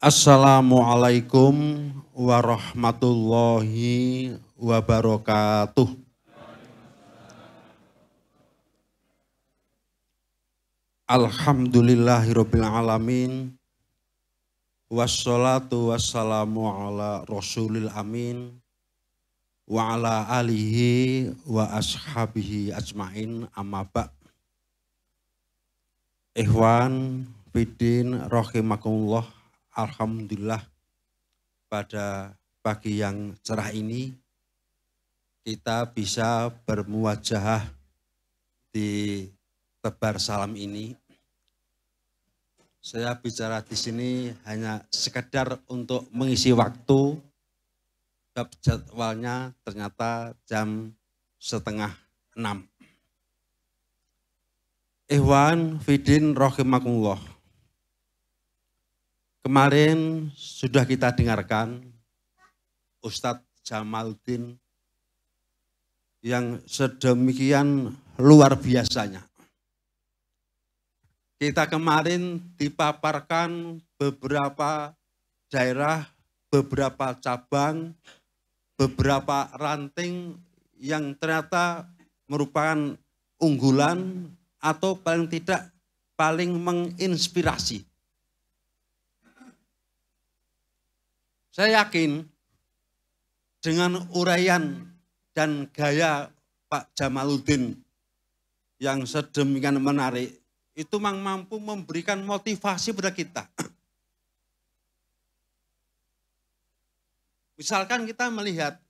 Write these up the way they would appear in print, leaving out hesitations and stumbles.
Assalamualaikum warahmatullahi wabarakatuh. Alhamdulillahirabbil alamin. Wassalatu wassalamu ala rasulil amin wa ala alihi wa ashabihi ajmain, amma ba'. Ikhwan fiddin rahimakumullah. Alhamdulillah, pada pagi yang cerah ini kita bisa bermuwajahah di tebar salam ini. Saya bicara di sini hanya sekedar untuk mengisi waktu, sebab jadwalnya ternyata jam 5:30. Ikhwan fiddin rahimakumullah. Kemarin sudah kita dengarkan Ustadz Jamaluddin yang sedemikian luar biasanya. Kita kemarin dipaparkan beberapa daerah, beberapa cabang, beberapa ranting yang ternyata merupakan unggulan atau paling tidak paling menginspirasi. Saya yakin dengan uraian dan gaya Pak Jamaluddin yang sedemikian menarik, itu mampu memberikan motivasi pada kita. Misalkan kita melihat,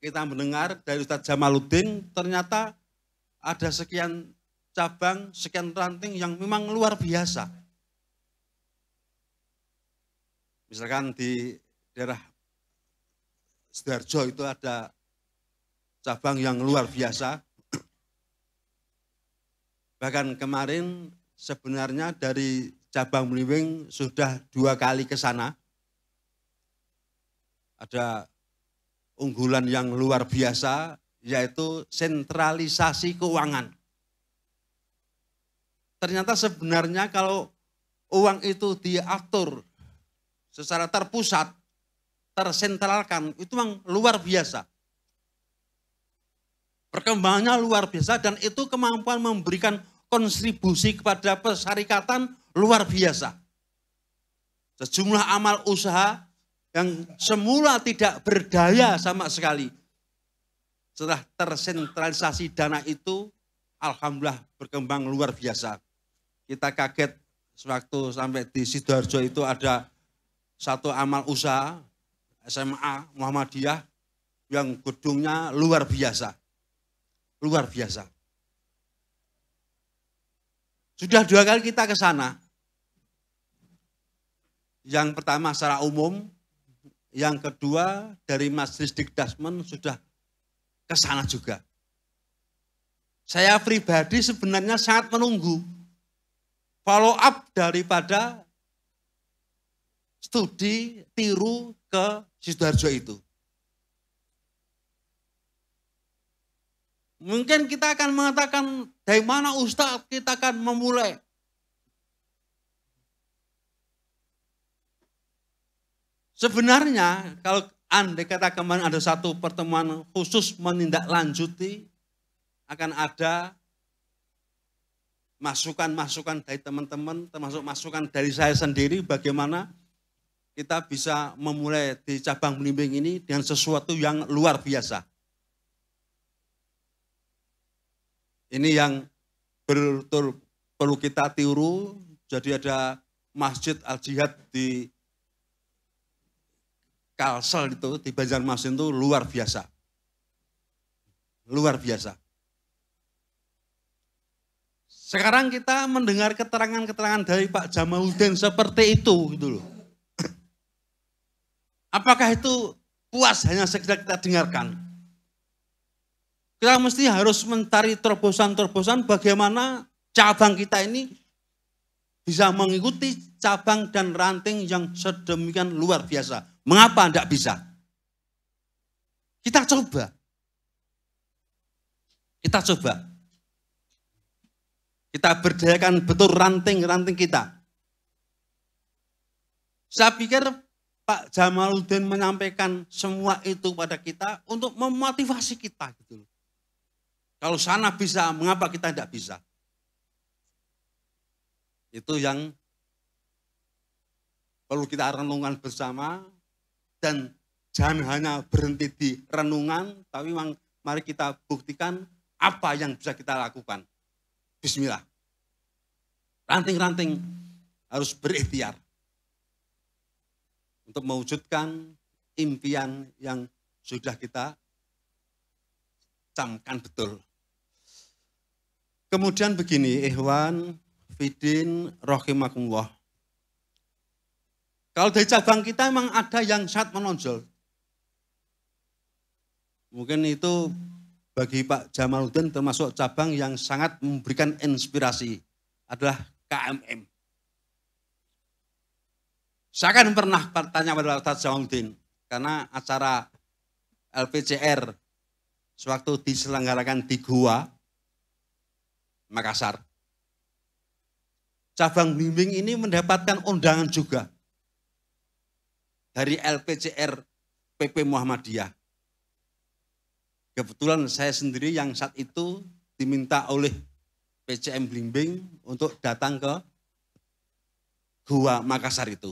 kita mendengar dari Ustadz Jamaluddin, ternyata ada sekian cabang, sekian ranting yang memang luar biasa. Misalkan di daerah Sidoarjo itu ada cabang yang luar biasa. Bahkan kemarin sebenarnya dari cabang Mliwing sudah 2 kali ke sana. Ada unggulan yang luar biasa, yaitu sentralisasi keuangan. Ternyata sebenarnya kalau uang itu diatur secara terpusat, tersentralkan, itu memang luar biasa. Perkembangannya luar biasa dan itu kemampuan memberikan kontribusi kepada persyarikatan luar biasa. Sejumlah amal usaha yang semula tidak berdaya sama sekali, setelah tersentralisasi dana itu, alhamdulillah berkembang luar biasa. Kita kaget sewaktu sampai di Sidoarjo itu ada satu amal usaha SMA Muhammadiyah yang gedungnya luar biasa. Luar biasa. Sudah 2 kali kita ke sana. Yang pertama secara umum, yang kedua dari Majelis Dikdasmen sudah ke sana juga. Saya pribadi sebenarnya sangat menunggu follow up daripada studi tiru ke Sidoarjo itu. Mungkin kita akan mengatakan dari mana Ustadz kita akan memulai. Sebenarnya kalau andai kata kemarin ada satu pertemuan khusus menindaklanjuti, akan ada masukan-masukan dari teman-teman, termasuk masukan dari saya sendiri bagaimana kita bisa memulai di cabang Mliwing ini dengan sesuatu yang luar biasa. Ini yang betul perlu kita tiru. Jadi ada Masjid Al-Jihad di Kalsel itu, di Banjarmasin itu luar biasa. Luar biasa. Sekarang kita mendengar keterangan-keterangan dari Pak Jamaluddin seperti itu gitu loh. Apakah itu puas hanya sekedar kita dengarkan? Kita mesti harus mencari terobosan-terobosan bagaimana cabang kita ini bisa mengikuti cabang dan ranting yang sedemikian luar biasa. Mengapa tidak bisa? Kita coba. Kita coba. Kita berdayakan betul ranting-ranting kita. Saya pikir Pak Jamaluddin menyampaikan semua itu pada kita untuk memotivasi kita gitu. Kalau sana bisa, mengapa kita tidak bisa? Itu yang perlu kita renungkan bersama, dan jangan hanya berhenti di renungan, tapi memang mari kita buktikan apa yang bisa kita lakukan. Bismillah. Ranting-ranting harus berikhtiar untuk mewujudkan impian yang sudah kita camkan betul. Kemudian begini, ikhwan fidin rahimakumullah. Kalau dari cabang kita memang ada yang sangat menonjol. Mungkin itu bagi Pak Jamaluddin termasuk cabang yang sangat memberikan inspirasi, adalah KMM. Saya kan pernah bertanya pada Ustaz Jamaluddin, karena acara LPCR sewaktu diselenggarakan di Goa, Makassar. Cabang bimbing ini mendapatkan undangan juga dari LPCR PP Muhammadiyah. Kebetulan saya sendiri yang saat itu diminta oleh PCM Blimbing untuk datang ke Goa Makassar itu.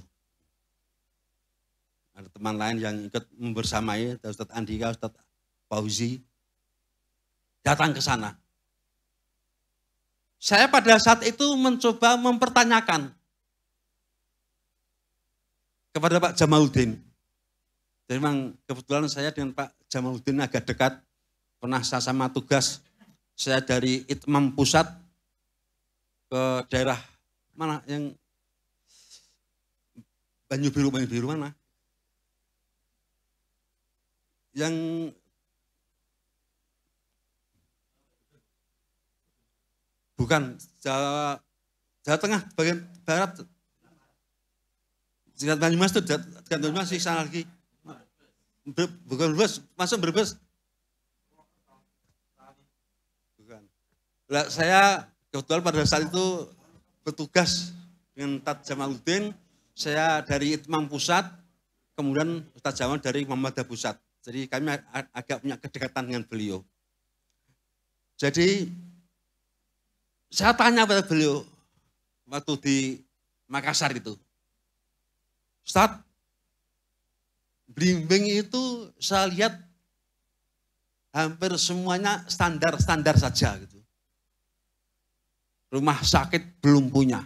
Ada teman lain yang ikut membersamai, Ustadz Andika, Ustadz Fauzi, datang ke sana. Saya pada saat itu mencoba mempertanyakan kepada Pak Jamaluddin. Jadi memang kebetulan saya dengan Pak Jamaluddin agak dekat. Pernah saya sama tugas saya dari Itmam Pusat ke daerah mana yang Banyu Biru mana? Yang bukan Jawa Tengah bagian barat. Dekat Banyumas itu dekat Banyumas sih sana lagi. Bukan Brebes, masuk Brebes. Bukan. Nah, saya kebetulan pada saat itu bertugas dengan Ustadz Jamaluddin, saya dari Itmam Pusat, kemudian Ustadz Jamal dari Muhammadiyah Pusat. Jadi kami agak punya kedekatan dengan beliau. Jadi saya tanya pada beliau waktu di Makassar itu, Ustadz, Blimbing itu saya lihat hampir semuanya standar-standar saja gitu. Rumah sakit belum punya.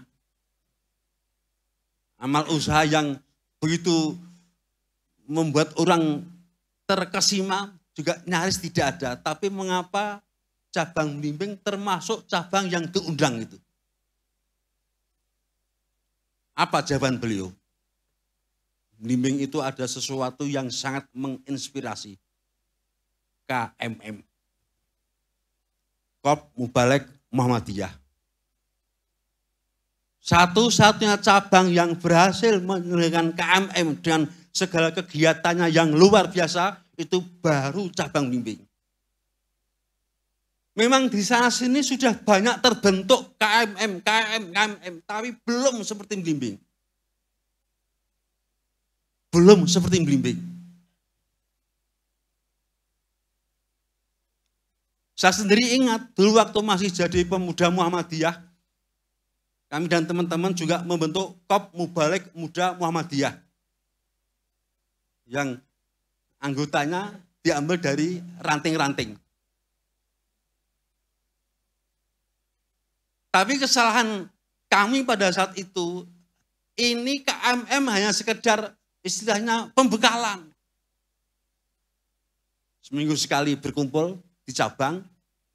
Amal usaha yang begitu membuat orang terkesima juga nyaris tidak ada. Tapi mengapa cabang Blimbing termasuk cabang yang diundang itu? Apa jawaban beliau? Blimbing itu ada sesuatu yang sangat menginspirasi. KMM. Kop Mubalek Muhammadiyah. Satu-satunya cabang yang berhasil menyelenggarakan KMM dengan segala kegiatannya yang luar biasa, itu baru cabang Blimbing. Memang di sana sini sudah banyak terbentuk KMM, tapi belum seperti Blimbing. Belum seperti Blimbing. Saya sendiri ingat dulu waktu masih jadi pemuda Muhammadiyah, kami dan teman-teman juga membentuk Kop Mubalek Muda Muhammadiyah. Yang anggotanya diambil dari ranting-ranting. Tapi kesalahan kami pada saat itu, ini KMM hanya sekedar istilahnya pembekalan. Seminggu sekali berkumpul di cabang,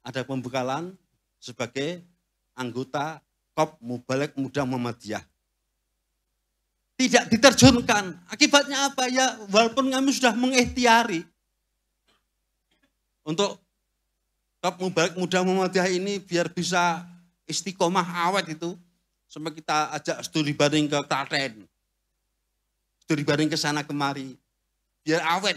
ada pembekalan sebagai anggota Kop Mubalek Muda Muhammadiyah. Tidak diterjunkan. Akibatnya apa ya? Walaupun kami sudah mengikhtiari untuk Kop Mubalek Muda Muhammadiyah ini biar bisa istiqomah awet itu, sampai kita ajak studi banding ke Klaten. Studi banding ke sana kemari, biar awet.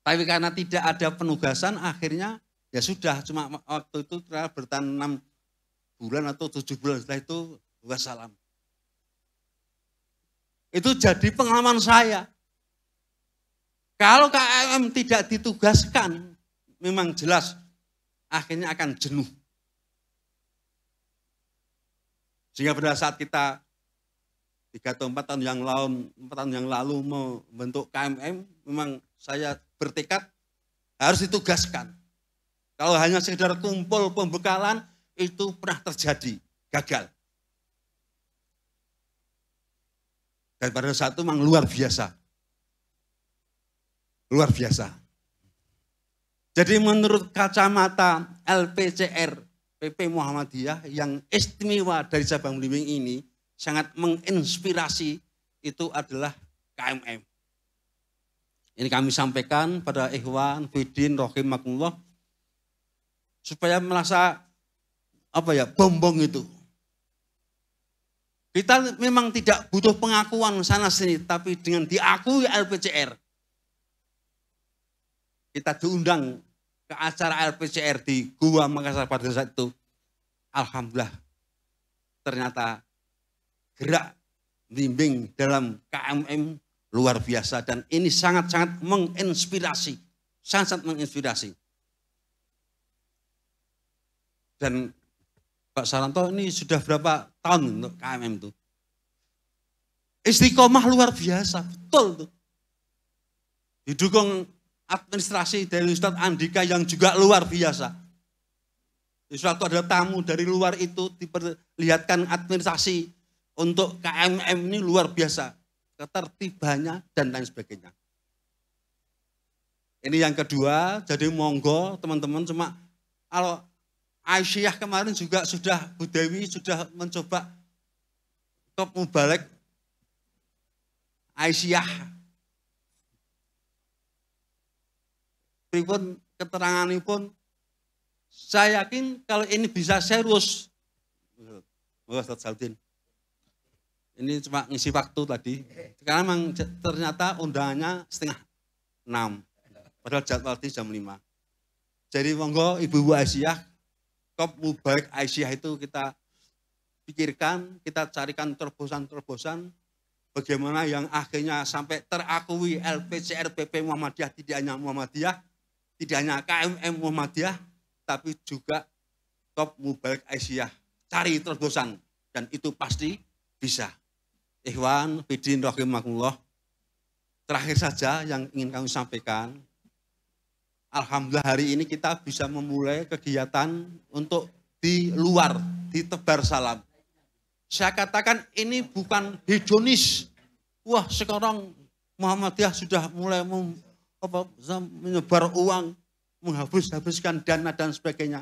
Tapi karena tidak ada penugasan, akhirnya ya sudah, cuma waktu itu bertahan 6 bulan atau 7 bulan, setelah itu wassalam. Itu jadi pengalaman saya. Kalau KMM tidak ditugaskan, memang jelas akhirnya akan jenuh. Sehingga pada saat kita 3 atau 4 tahun yang lalu membentuk KMM, memang saya bertekad harus ditugaskan. Kalau hanya sekedar kumpul pembekalan, itu pernah terjadi, gagal. Dan pada saat itu memang luar biasa. Luar biasa. Jadi menurut kacamata LPCR PP Muhammadiyah yang istimewa dari cabang Blimbing ini, sangat menginspirasi, itu adalah KMM. Ini kami sampaikan pada ikhwan, fidin, rahimakumullah, supaya merasa bombong itu. Kita memang tidak butuh pengakuan sana sini, tapi dengan diakui LPCR, kita diundang ke acara LPCR di Gua Makassar pada saat itu. Alhamdulillah, ternyata gerak bimbing dalam KMM luar biasa, dan ini sangat-sangat menginspirasi, sangat-sangat menginspirasi. Dan Pak Saranto ini sudah berapa tahun untuk KMM itu? Istiqomah luar biasa, betul tuh. Didukung administrasi dari Ustadz Andika yang juga luar biasa. Suatu ada tamu dari luar itu diperlihatkan administrasi untuk KMM ini luar biasa. Ketertibannya dan lain sebagainya. Ini yang kedua, jadi monggo teman-teman, cuma kalau Aisyah kemarin juga sudah, Bu Dewi sudah mencoba top mubalek Aisyah. Pripun keteranganipun, saya yakin kalau ini bisa serius. Ustaz Saudin. Ini cuma ngisi waktu tadi. Sekarang memang ternyata undangannya 5:30. Padahal jadwal di jam 5. Jadi monggo Ibu Aisyah, Top Mubarak Aisyah itu kita pikirkan, kita carikan terobosan-terobosan bagaimana yang akhirnya sampai terakui LPCR PP Muhammadiyah, tidak hanya Muhammadiyah, tidak hanya KMM Muhammadiyah, tapi juga Top Mubarak Aisyah. Cari terobosan dan itu pasti bisa. Ikhwan, fidin, rahimakumullah. Terakhir saja yang ingin kami sampaikan. Alhamdulillah hari ini kita bisa memulai kegiatan untuk di luar, di Tebar Salam. Saya katakan ini bukan hedonis. Wah sekarang Muhammadiyah sudah mulai menyebar uang, menghabiskan dana dan sebagainya.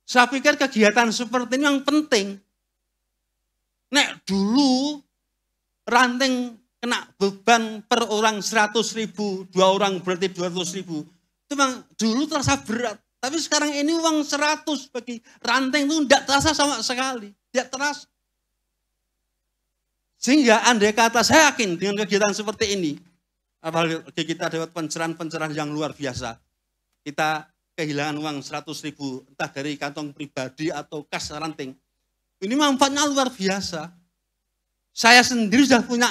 Saya pikir kegiatan seperti ini yang penting. Nek dulu ranting kena beban per orang 100.000, 2 orang berarti 200.000. Itu memang dulu terasa berat. Tapi sekarang ini uang 100 bagi ranting itu tidak terasa sama sekali. Tidak terasa. Sehingga andai kata saya yakin dengan kegiatan seperti ini, apalagi kita dapat pencerahan-pencerahan yang luar biasa. Kita kehilangan uang 100.000 entah dari kantong pribadi atau kas ranting. Ini manfaatnya luar biasa. Saya sendiri sudah punya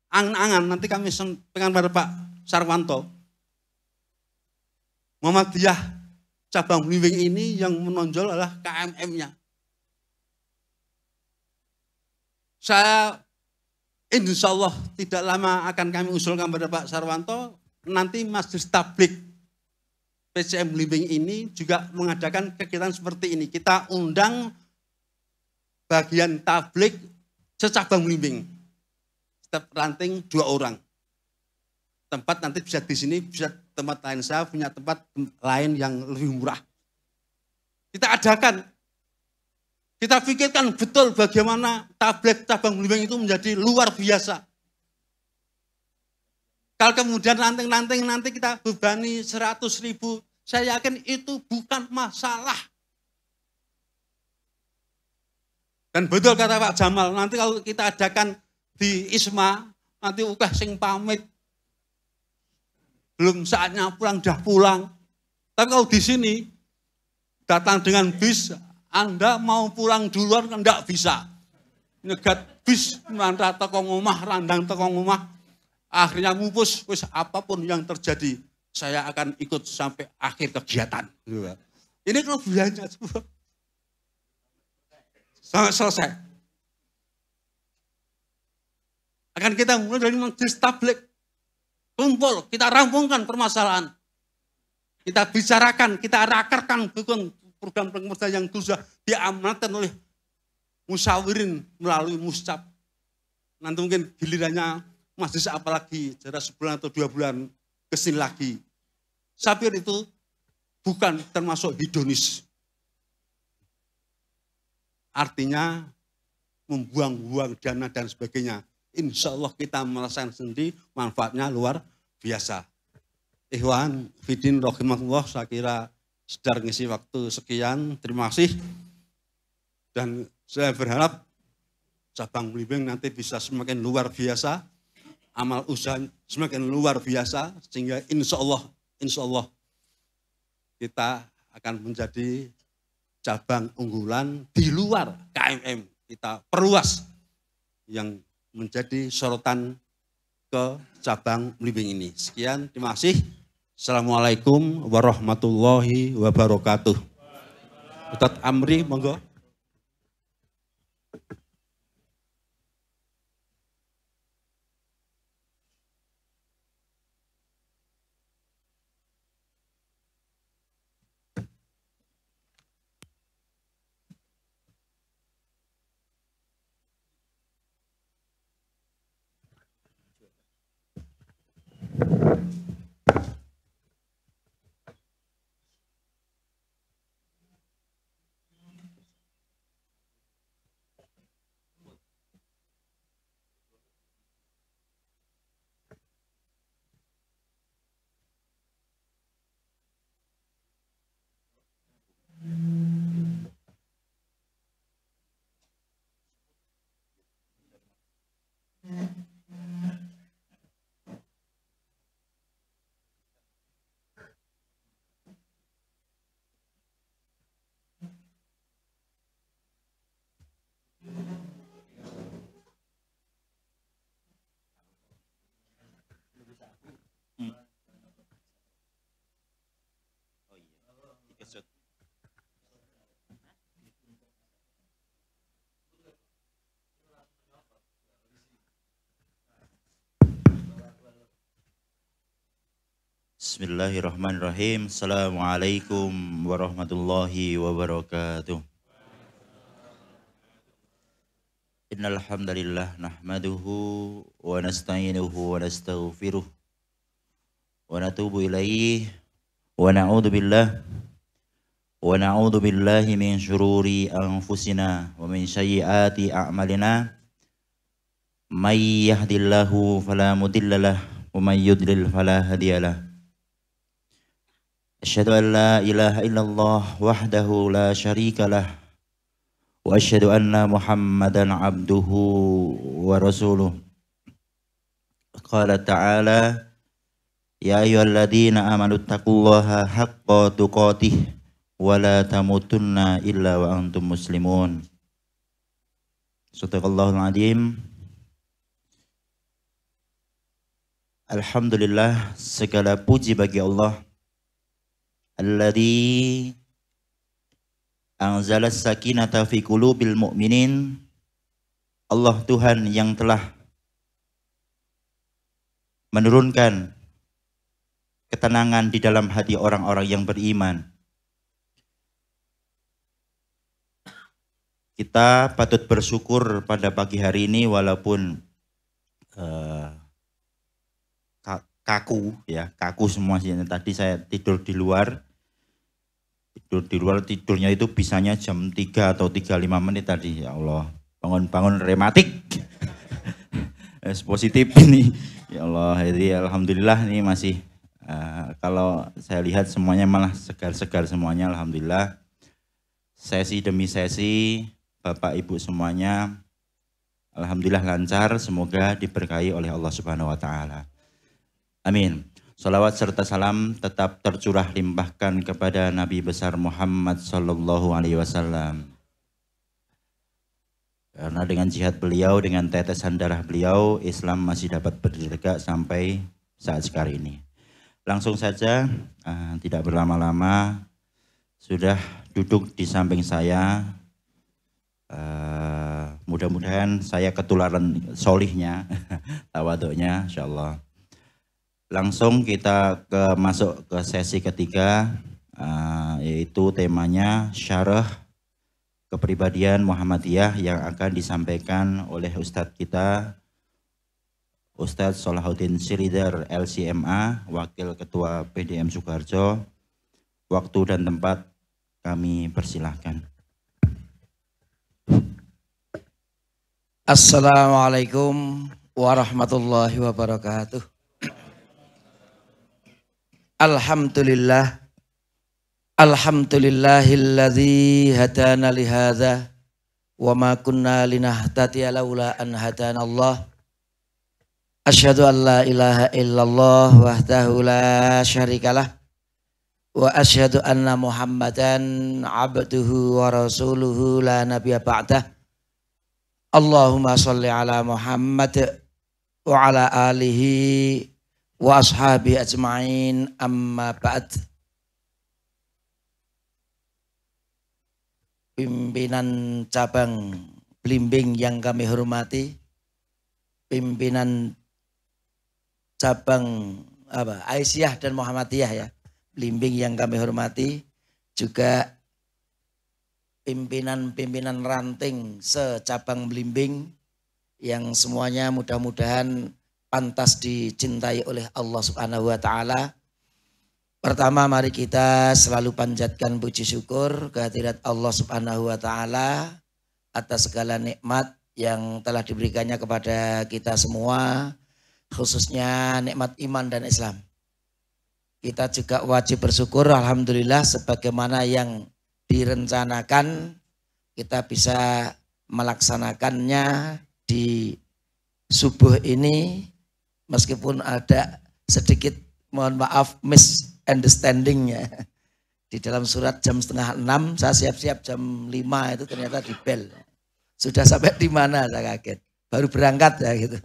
angan-angan, nanti kami sampaikan pada Pak Sarwanto. Muhammadiyah cabang Blimbing ini yang menonjol adalah KMM-nya. Saya insya Allah tidak lama akan kami usulkan pada Pak Sarwanto, nanti Majelis Tablik PCM Blimbing ini juga mengadakan kegiatan seperti ini. Kita undang bagian tablik secabang Blimbing. Setiap ranting 2 orang. Tempat nanti bisa di sini, bisa tempat lain. Saya punya tempat lain yang lebih murah. Kita adakan. Kita pikirkan betul bagaimana tablet cabang Blimbing itu menjadi luar biasa. Kalau kemudian ranting-ranting nanti kita bebani 100.000, saya yakin itu bukan masalah. Dan betul kata Pak Jamal, nanti kalau kita adakan di Isma, nanti ukah sing pamit. Belum saatnya pulang, dah pulang. Tapi kalau di sini, datang dengan bis, Anda mau pulang duluan kan enggak bisa. nyegat bis nantah teko ngomah, randang teko ngomah. Akhirnya mupus, wis apapun yang terjadi, saya akan ikut sampai akhir kegiatan. Ini kelebihannya semua. Sampai selesai. Akan kita mulai dari majelis tabligh. Kumpul, kita rampungkan permasalahan. Kita bicarakan, kita rakerkan program yang sudah diamanatkan oleh musyawirin melalui muscap. Nanti mungkin gilirannya majelis apalagi, jarak sebulan atau 2 bulan kesini lagi. Saya pikir itu bukan termasuk hedonis. Artinya membuang-buang dana dan sebagainya. Insya Allah kita merasakan sendiri manfaatnya luar biasa. Ikhwan, Fidin, Rohimahullah, saya kira sedar ngisi waktu sekian. Terima kasih. Dan saya berharap cabang Blimbing nanti bisa semakin luar biasa. Amal usaha semakin luar biasa. Sehingga insya Allah kita akan menjadi cabang unggulan di luar KMM. Kita perluas yang menjadi sorotan ke cabang Blimbing ini. Sekian, terima kasih. Assalamualaikum warahmatullahi wabarakatuh. Ustadz Amri, monggo. Bismillahirrahmanirrahim. Assalamualaikum warahmatullahi wabarakatuh. Innal hamdalillah nahmaduhu wa nasta'inuhu wa nastaghfiruh wa natubu ilaihi wa na'udzu billahi min syururi anfusina wa min sayyiati a'malina. May yahdihillahu fala mudhillalah wa may yudlil fala hadiyalah. Asyhadu an la ilaha illallah wahdahu la syarika lah wa asyhadu anna Muhammadan abduhu wa rasuluh. Qala ta'ala ya ayyuhalladzina amanu taqullaha haqqa tuqatih wa la tamutunna illa wa antum muslimun. Shadaqallahul adzim. Alhamdulillah, segala puji bagi Allah alladzi anzala sakinata fi qulubil mu'minin. Allah Tuhan yang telah menurunkan ketenangan di dalam hati orang-orang yang beriman. Kita patut bersyukur pada pagi hari ini walaupun kaku semua sih. Tadi saya tidur di luar. Tidurnya itu bisanya jam 3 atau 35 menit tadi. Ya Allah, bangun-bangun rematik. Positif ini. Ya Allah, jadi alhamdulillah ini masih kalau saya lihat semuanya malah segar-segar semuanya, alhamdulillah. Sesi demi sesi, Bapak Ibu semuanya alhamdulillah lancar, semoga diberkahi oleh Allah Subhanahu wa taala. Amin. Salawat serta salam tetap tercurah limpahkan kepada Nabi besar Muhammad sallallahu alaihi wasallam. Karena dengan jihad beliau, dengan tetesan darah beliau, Islam masih dapat berdiri tegak sampai saat sekarang ini. Langsung saja, tidak berlama-lama, sudah duduk di samping saya. Mudah-mudahan saya ketularan solihnya, tawaduknya, insyaallah. Langsung kita masuk ke sesi ketiga, yaitu temanya syarah kepribadian Muhammadiyah yang akan disampaikan oleh Ustadz kita, Ustadz Salahuddin Siregar LCMA, Wakil Ketua PDM Sukoharjo. Waktu dan tempat kami persilahkan. Assalamualaikum warahmatullahi wabarakatuh. Alhamdulillah. Alhamdulillahilladzi hadana lihadza wa ma kunna linahtadiya laula an hadana Allah. Asyhadu an la ilaha illallah wahdahu la syarikalah wa asyhadu anna Muhammadan abduhu wa rasuluhu la nabiyya ba'dah. Allahumma sholli ala Muhammad wa ala alihi wa ashabihi ajma'in, amma ba'd. Pimpinan cabang Blimbing yang kami hormati, pimpinan cabang Aisyah dan Muhammadiyah ya, Blimbing yang kami hormati, juga pimpinan-pimpinan ranting secabang Blimbing yang semuanya mudah-mudahan pantas dicintai oleh Allah Subhanahu wa taala. Pertama, mari kita selalu panjatkan puji syukur kehadirat Allah Subhanahu wa taala atas segala nikmat yang telah diberikannya kepada kita semua, khususnya nikmat iman dan Islam. Kita juga wajib bersyukur, alhamdulillah, sebagaimana yang direncanakan kita bisa melaksanakannya di subuh ini, meskipun ada sedikit, mohon maaf, misunderstanding-nya. Di dalam surat jam 5:30, saya siap-siap jam 5 itu ternyata di bel. Sudah sampai di mana saya kaget. Baru berangkat ya gitu.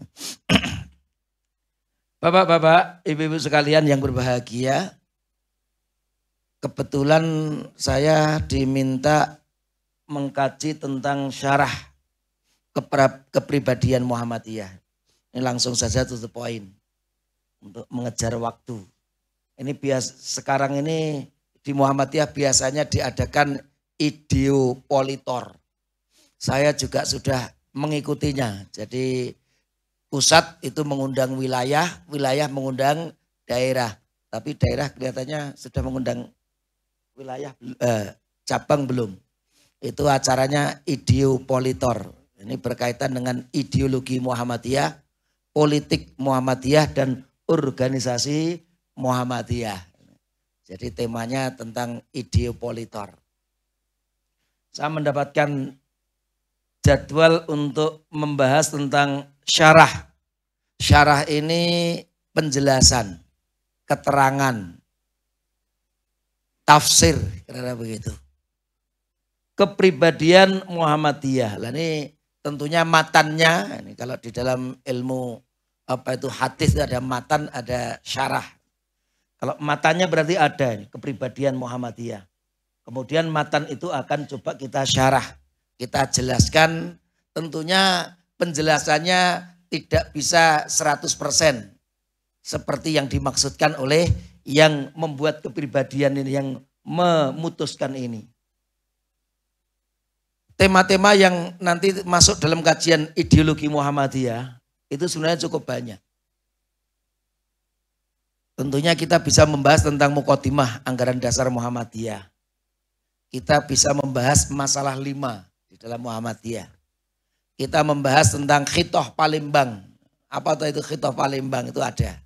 Bapak-bapak, ibu-ibu sekalian yang berbahagia, kebetulan saya diminta mengkaji tentang syarah kepribadian Muhammadiyah. Ini langsung saja to the point untuk mengejar waktu. Ini sekarang ini di Muhammadiyah biasanya diadakan ideopolitor. Saya juga sudah mengikutinya. Jadi pusat itu mengundang wilayah, wilayah mengundang daerah. Tapi daerah kelihatannya sudah mengundang wilayah, cabang belum. Itu acaranya ideopolitor. Ini berkaitan dengan ideologi Muhammadiyah, politik Muhammadiyah, dan organisasi Muhammadiyah. Jadi temanya tentang ideopolitor. Saya mendapatkan jadwal untuk membahas tentang syarah. Syarah ini penjelasan, keterangan, tafsir, kira-kira begitu. Kepribadian Muhammadiyah. Lah ini tentunya matannya, ini kalau di dalam ilmu hadis ada matan, ada syarah. Kalau matannya berarti ada kepribadian Muhammadiyah. Kemudian matan itu akan coba kita syarah. Kita jelaskan, tentunya penjelasannya tidak bisa 100% seperti yang dimaksudkan oleh yang membuat kepribadian ini, yang memutuskan ini. Tema-tema yang nanti masuk dalam kajian ideologi Muhammadiyah itu sebenarnya cukup banyak. Tentunya kita bisa membahas tentang muqaddimah anggaran dasar Muhammadiyah. Kita bisa membahas masalah 5 di dalam Muhammadiyah. Kita membahas tentang Khitoh Palembang. Apa itu Khitoh Palembang? Itu ada.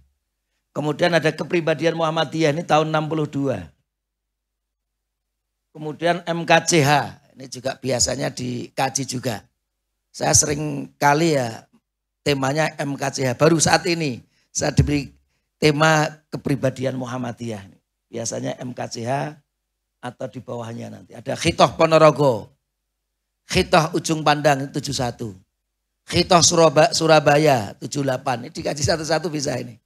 Kemudian ada kepribadian Muhammadiyah, ini tahun 62. Kemudian MKCH, ini juga biasanya dikaji juga. Saya sering kali ya temanya MKCH. Baru saat ini saya diberi tema kepribadian Muhammadiyah. Biasanya MKCH atau di bawahnya nanti. Ada Khitoh Ponorogo. Khitoh Ujung Pandang 71. Khitoh Surabaya 78. Ini dikaji satu-satu bisa ini.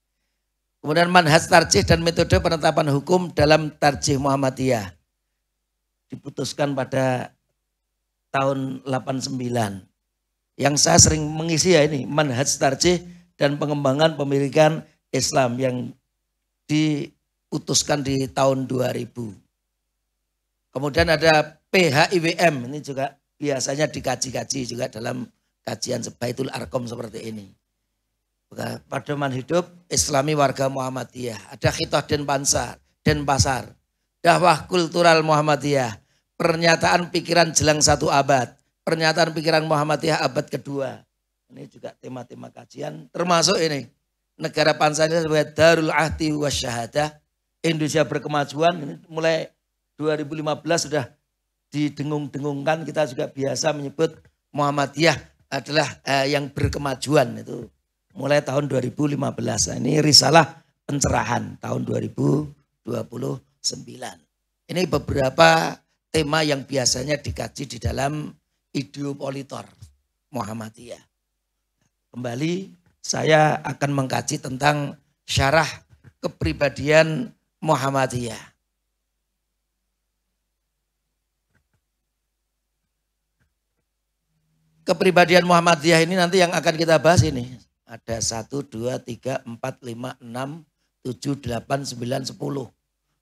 Kemudian manhaj tarjih dan metode penetapan hukum dalam tarjih Muhammadiyah. Diputuskan pada tahun 89. Yang saya sering mengisi ya ini, manhaj tarjih dan pengembangan pemilikan Islam yang diputuskan di tahun 2000. Kemudian ada PHIWM, ini juga biasanya dikaji-kaji juga dalam kajian Baitul Arqam seperti ini. Pedoman hidup Islami warga Muhammadiyah. Ada Khitoh Denpasar, dakwah kultural Muhammadiyah, pernyataan pikiran jelang 1 abad, pernyataan pikiran Muhammadiyah abad kedua. Ini juga tema-tema kajian, termasuk ini negara Pancasila sebagai Darul Ahdi Wasyahadah, Indonesia berkemajuan. Ini mulai 2015 sudah didengung-dengungkan, kita juga biasa menyebut Muhammadiyah adalah yang berkemajuan itu mulai tahun 2015. Nah, ini risalah pencerahan tahun 2029. Ini beberapa tema yang biasanya dikaji di dalam Ideopolitor Muhammadiyah. Kembali saya akan mengkaji tentang syarah kepribadian Muhammadiyah. Kepribadian Muhammadiyah ini nanti yang akan kita bahas ini. Ada 1, 2, 3, 4, 5, 6, 7, 8, 9, 10.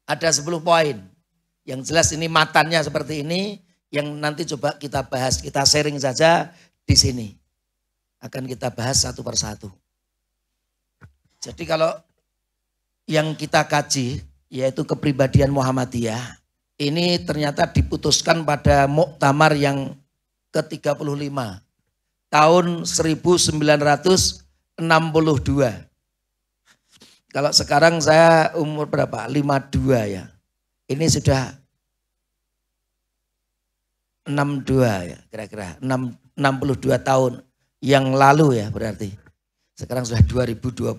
Ada 10 poin. Yang jelas ini matannya seperti ini. Yang nanti coba kita bahas, kita sharing saja di sini. Akan kita bahas satu persatu. Jadi kalau yang kita kaji, yaitu kepribadian Muhammadiyah. Ini ternyata diputuskan pada muktamar yang ke-35 tahun 1962. Kalau sekarang saya umur berapa? 52 ya. Ini sudah 62 ya, kira-kira 62 tahun yang lalu ya berarti. Sekarang sudah 2024.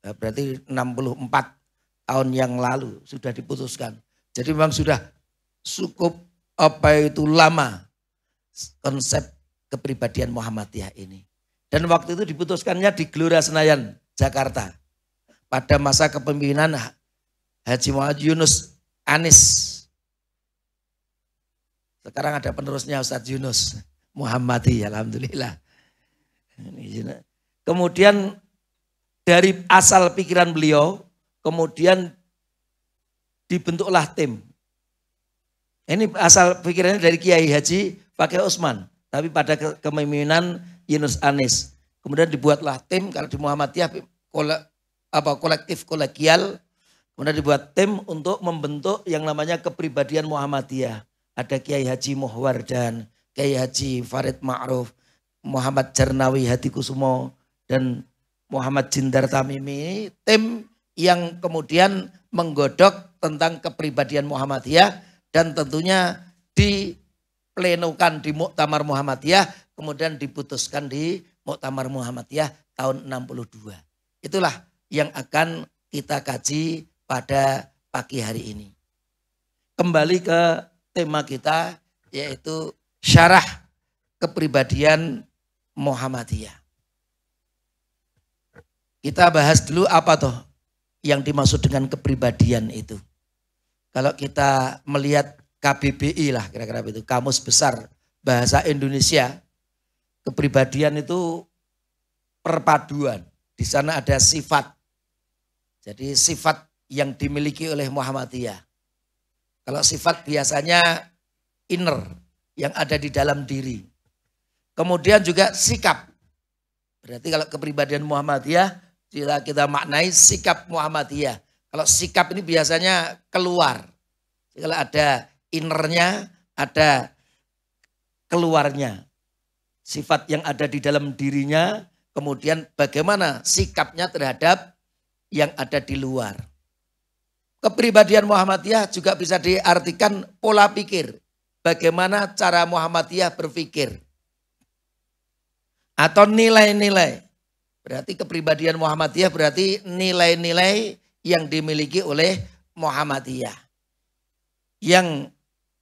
Ya, berarti 64 tahun yang lalu sudah diputuskan. Jadi memang sudah cukup lama konsep kepribadian Muhammadiyah ini. Dan waktu itu diputuskannya di Gelora Senayan, Jakarta. Pada masa kepemimpinan Haji Muhammad Yunus Anis. Sekarang ada penerusnya Ustadz Yunus Muhammadi, alhamdulillah. Kemudian dari asal pikiran beliau, kemudian dibentuklah tim. Ini asal pikirannya dari Kiai Haji Fakih Utsman, tapi pada kepemimpinan Yunus Anis. Kemudian dibuatlah tim, kalau di Muhammadiyah kolektif kolegial, kemudian dibuat tim untuk membentuk yang namanya kepribadian Muhammadiyah. Ada Kiai Haji Muhwardan, Kiai Haji Farid Ma'ruf, Muhammad Jarnawi Hadikusumo, dan Muhammad Jindar Tamimi, tim yang kemudian menggodok tentang kepribadian Muhammadiyah dan tentunya diplenukan di Muktamar Muhammadiyah, kemudian diputuskan di Muktamar Muhammadiyah tahun 62. Itulah yang akan kita kaji pada pagi hari ini. Kembali ke tema kita, yaitu syarah kepribadian Muhammadiyah. Kita bahas dulu apa toh yang dimaksud dengan kepribadian itu. Kalau kita melihat KBBI lah kira-kira itu, Kamus Besar Bahasa Indonesia, kepribadian itu perpaduan. Di sana ada sifat. Jadi sifat yang dimiliki oleh Muhammadiyah. Kalau sifat biasanya inner, yang ada di dalam diri. Kemudian juga sikap. Berarti kalau kepribadian Muhammadiyah, kita maknai sikap Muhammadiyah. Kalau sikap ini biasanya keluar. Kalau ada innernya, ada keluarnya. Sifat yang ada di dalam dirinya, kemudian bagaimana sikapnya terhadap yang ada di luar. Kepribadian Muhammadiyah juga bisa diartikan pola pikir. Bagaimana cara Muhammadiyah berpikir. Atau nilai-nilai. Berarti kepribadian Muhammadiyah berarti nilai-nilai yang dimiliki oleh Muhammadiyah. Yang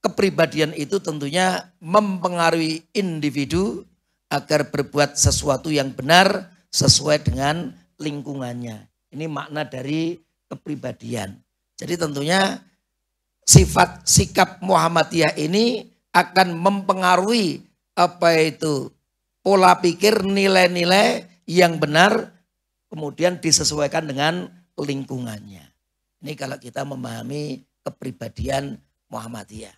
kepribadian itu tentunya mempengaruhi individu agar berbuat sesuatu yang benar sesuai dengan lingkungannya. Ini makna dari kepribadian. Jadi tentunya sifat sikap Muhammadiyah ini akan mempengaruhi pola pikir, nilai-nilai yang benar kemudian disesuaikan dengan lingkungannya. Ini kalau kita memahami kepribadian Muhammadiyah.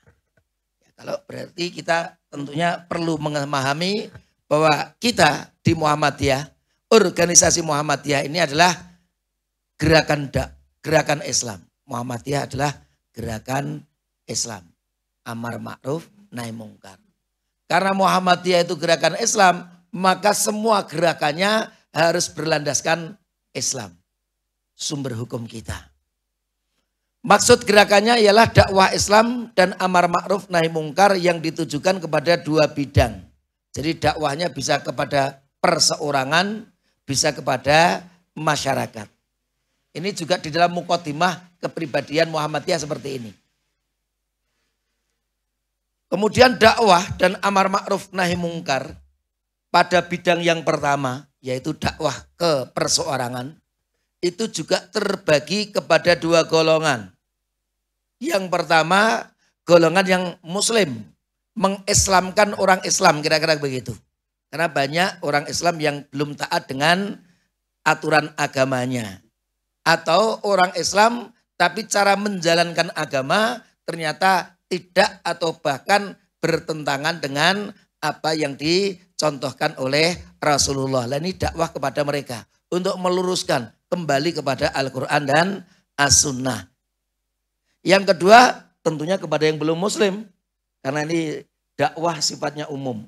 Ya, kalau berarti kita tentunya perlu memahami bahwa kita di Muhammadiyah, organisasi Muhammadiyah ini adalah gerakan Islam. Muhammadiyah adalah gerakan Islam. Amar ma'ruf, nahi mungkar. Karena Muhammadiyah itu gerakan Islam, maka semua gerakannya harus berlandaskan Islam. Sumber hukum kita. Maksud gerakannya ialah dakwah Islam dan amar ma'ruf nahi mungkar yang ditujukan kepada dua bidang. Jadi dakwahnya bisa kepada perseorangan, bisa kepada masyarakat. Ini juga di dalam muqaddimah kepribadian Muhammadiyah seperti ini. Kemudian dakwah dan amar ma'ruf nahi mungkar pada bidang yang pertama, yaitu dakwah ke perseorangan, itu juga terbagi kepada dua golongan. Yang pertama, golongan yang muslim, mengislamkan orang Islam, kira-kira begitu. Karena banyak orang Islam yang belum taat dengan aturan agamanya. Atau orang Islam tapi cara menjalankan agama ternyata tidak atau bahkan bertentangan dengan apa yang dicontohkan oleh Rasulullah. Nah, ini dakwah kepada mereka untuk meluruskan kembali kepada Al-Quran dan As-Sunnah. Yang kedua tentunya kepada yang belum muslim. Karena ini dakwah sifatnya umum.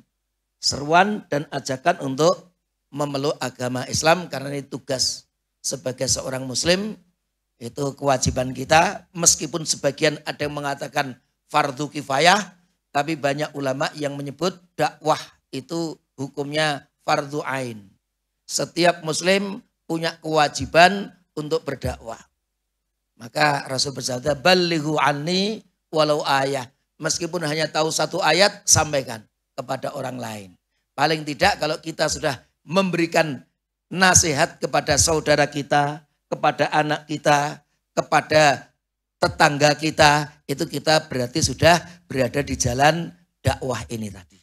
Seruan dan ajakan untuk memeluk agama Islam karena ini tugas sebagai seorang muslim. Itu kewajiban kita meskipun sebagian ada yang mengatakan fardu kifayah. Tapi banyak ulama yang menyebut dakwah itu hukumnya fardu ain. Setiap muslim punya kewajiban untuk berdakwah. Maka Rasul bersabda, balighu anni walau ayah. Meskipun hanya tahu satu ayat, sampaikan kepada orang lain. Paling tidak kalau kita sudah memberikan nasihat kepada saudara kita, kepada anak kita, kepada tetangga kita, itu kita berarti sudah berada di jalan dakwah ini tadi.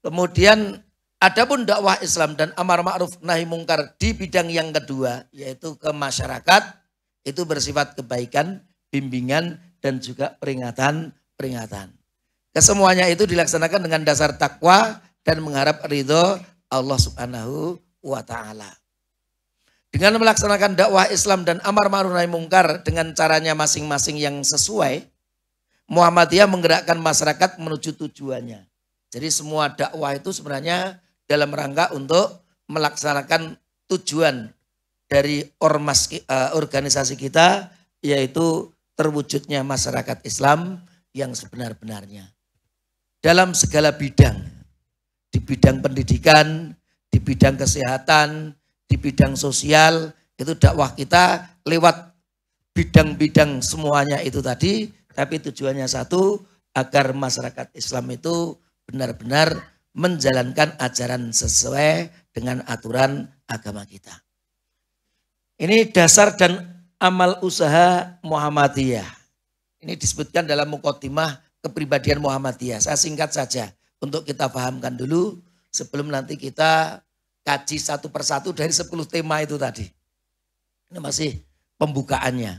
Kemudian adapun dakwah Islam dan amar ma'ruf nahi mungkar di bidang yang kedua, yaitu ke masyarakat, itu bersifat kebaikan, bimbingan, dan juga peringatan. Kesemuanya itu dilaksanakan dengan dasar takwa dan mengharap ridho Allah Subhanahu wa ta'ala. Dengan melaksanakan dakwah Islam dan amar ma'ruf nahi mungkar dengan caranya masing-masing yang sesuai, Muhammadiyah menggerakkan masyarakat menuju tujuannya. Jadi semua dakwah itu sebenarnya dalam rangka untuk melaksanakan tujuan dari organisasi kita, yaitu terwujudnya masyarakat Islam yang sebenar-benarnya. Dalam segala bidang, di bidang pendidikan, di bidang kesehatan, di bidang sosial, itu dakwah kita lewat bidang-bidang semuanya itu tadi, tapi tujuannya satu, agar masyarakat Islam itu benar-benar menjalankan ajaran sesuai dengan aturan agama kita. Ini dasar dan amal usaha Muhammadiyah. Ini disebutkan dalam muqaddimah kepribadian Muhammadiyah. Saya singkat saja untuk kita pahamkan dulu sebelum nanti kita kaji satu persatu dari 10 tema itu tadi. Ini masih pembukaannya.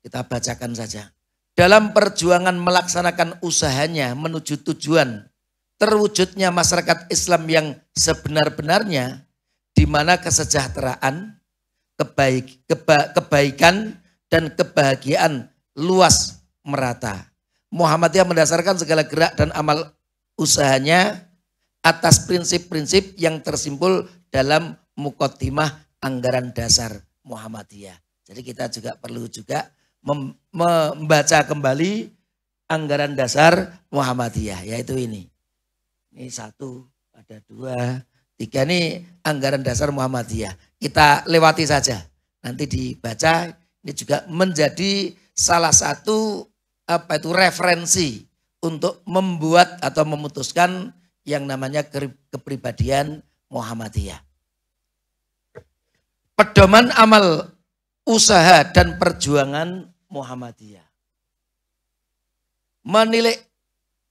Kita bacakan saja. Dalam perjuangan melaksanakan usahanya menuju tujuan terwujudnya masyarakat Islam yang sebenar-benarnya, di mana kesejahteraan, kebaikan dan kebahagiaan luas merata. Muhammadiyah mendasarkan segala gerak dan amal usahanya atas prinsip-prinsip yang tersimpul dalam muqaddimah anggaran dasar Muhammadiyah. Jadi kita juga perlu juga membaca kembali anggaran dasar Muhammadiyah, yaitu ini. Ini 1, ada 2, 3, ini anggaran dasar Muhammadiyah. Kita lewati saja, nanti dibaca. Ini juga menjadi salah satu referensi untuk membuat atau memutuskan yang namanya kepribadian Muhammadiyah. Pedoman amal usaha dan perjuangan Muhammadiyah. Menilik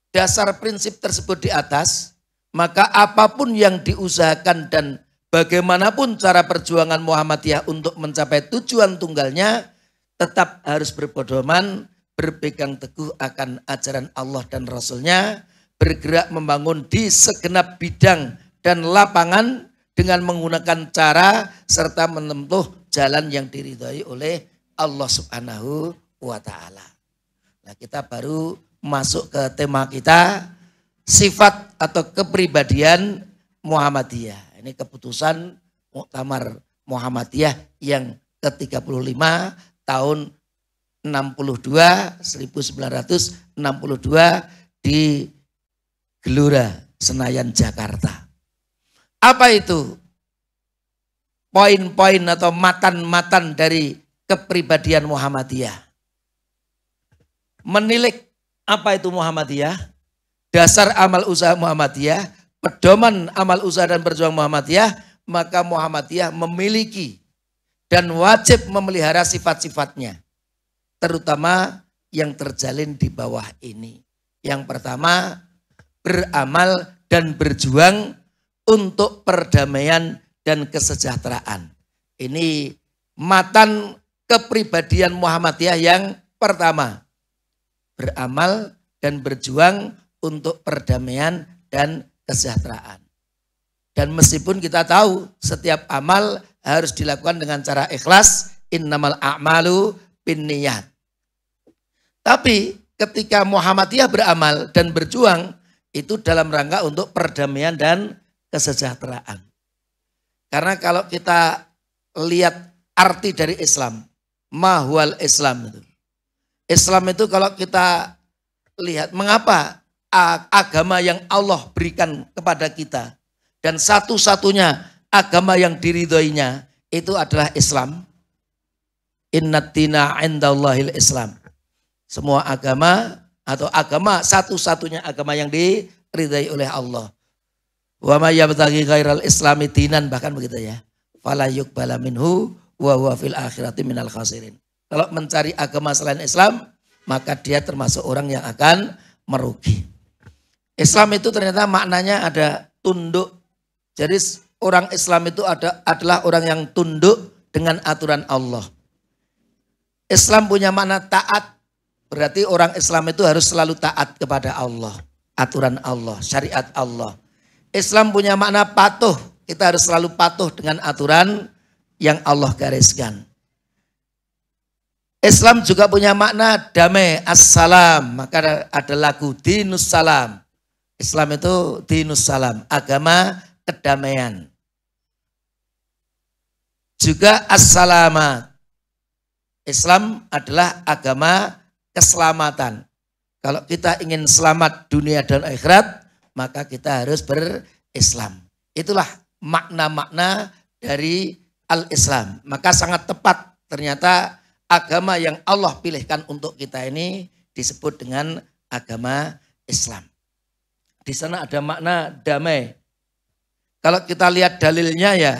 dasar prinsip tersebut di atas, maka apapun yang diusahakan dan bagaimanapun cara perjuangan Muhammadiyah untuk mencapai tujuan tunggalnya, tetap harus berpedoman, berpegang teguh akan ajaran Allah dan Rasul-Nya, bergerak membangun di segenap bidang dan lapangan dengan menggunakan cara serta menempuh jalan yang diridhai oleh Allah Subhanahu wa Ta'ala. Nah, kita baru masuk ke tema kita, sifat atau kepribadian Muhammadiyah. Ini keputusan Muktamar Muhammadiyah yang ke-35 tahun 1962 di Gelora Senayan, Jakarta. Apa itu poin-poin atau matan-matan dari kepribadian Muhammadiyah? Menilik apa itu Muhammadiyah, dasar amal usaha Muhammadiyah, pedoman amal usaha dan perjuangan Muhammadiyah, maka Muhammadiyah memiliki dan wajib memelihara sifat-sifatnya, terutama yang terjalin di bawah ini. Yang pertama, beramal dan berjuang untuk perdamaian dan kesejahteraan. Ini matan kepribadian Muhammadiyah yang pertama. Beramal dan berjuang untuk perdamaian dan kesejahteraan. Dan meskipun kita tahu setiap amal harus dilakukan dengan cara ikhlas, innamal a'malu binniyat. Tapi ketika Muhammadiyah beramal dan berjuang, itu dalam rangka untuk perdamaian dan kesejahteraan. Karena kalau kita lihat arti dari Islam, mahwal Islam itu. Islam itu kalau kita lihat mengapa agama yang Allah berikan kepada kita dan satu-satunya agama yang diridhoinya itu adalah Islam. Innad dina 'indallahil Islam. Semua agama atau agama satu-satunya agama yang diridhai oleh Allah. Wa may yabtaghi ghairal islami dinan, bahkan begitu ya. Fala yuqbala minhu wa huwa fil akhirati minal khasirin. Kalau mencari agama selain Islam, maka dia termasuk orang yang akan merugi. Islam itu ternyata maknanya ada tunduk. Jadi orang Islam itu adalah orang yang tunduk dengan aturan Allah. Islam punya makna taat. Berarti orang Islam itu harus selalu taat kepada Allah. Aturan Allah, syariat Allah. Islam punya makna patuh. Kita harus selalu patuh dengan aturan yang Allah gariskan. Islam juga punya makna damai, assalam. Maka ada lagu dinus salam. Islam itu dinus salam, agama kedamaian. Juga assalamat. Islam adalah agama keselamatan. Kalau kita ingin selamat dunia dan akhirat, maka kita harus berislam. Itulah makna-makna dari al-Islam. Maka sangat tepat ternyata agama yang Allah pilihkan untuk kita ini disebut dengan agama Islam. Di sana ada makna damai. Kalau kita lihat dalilnya ya,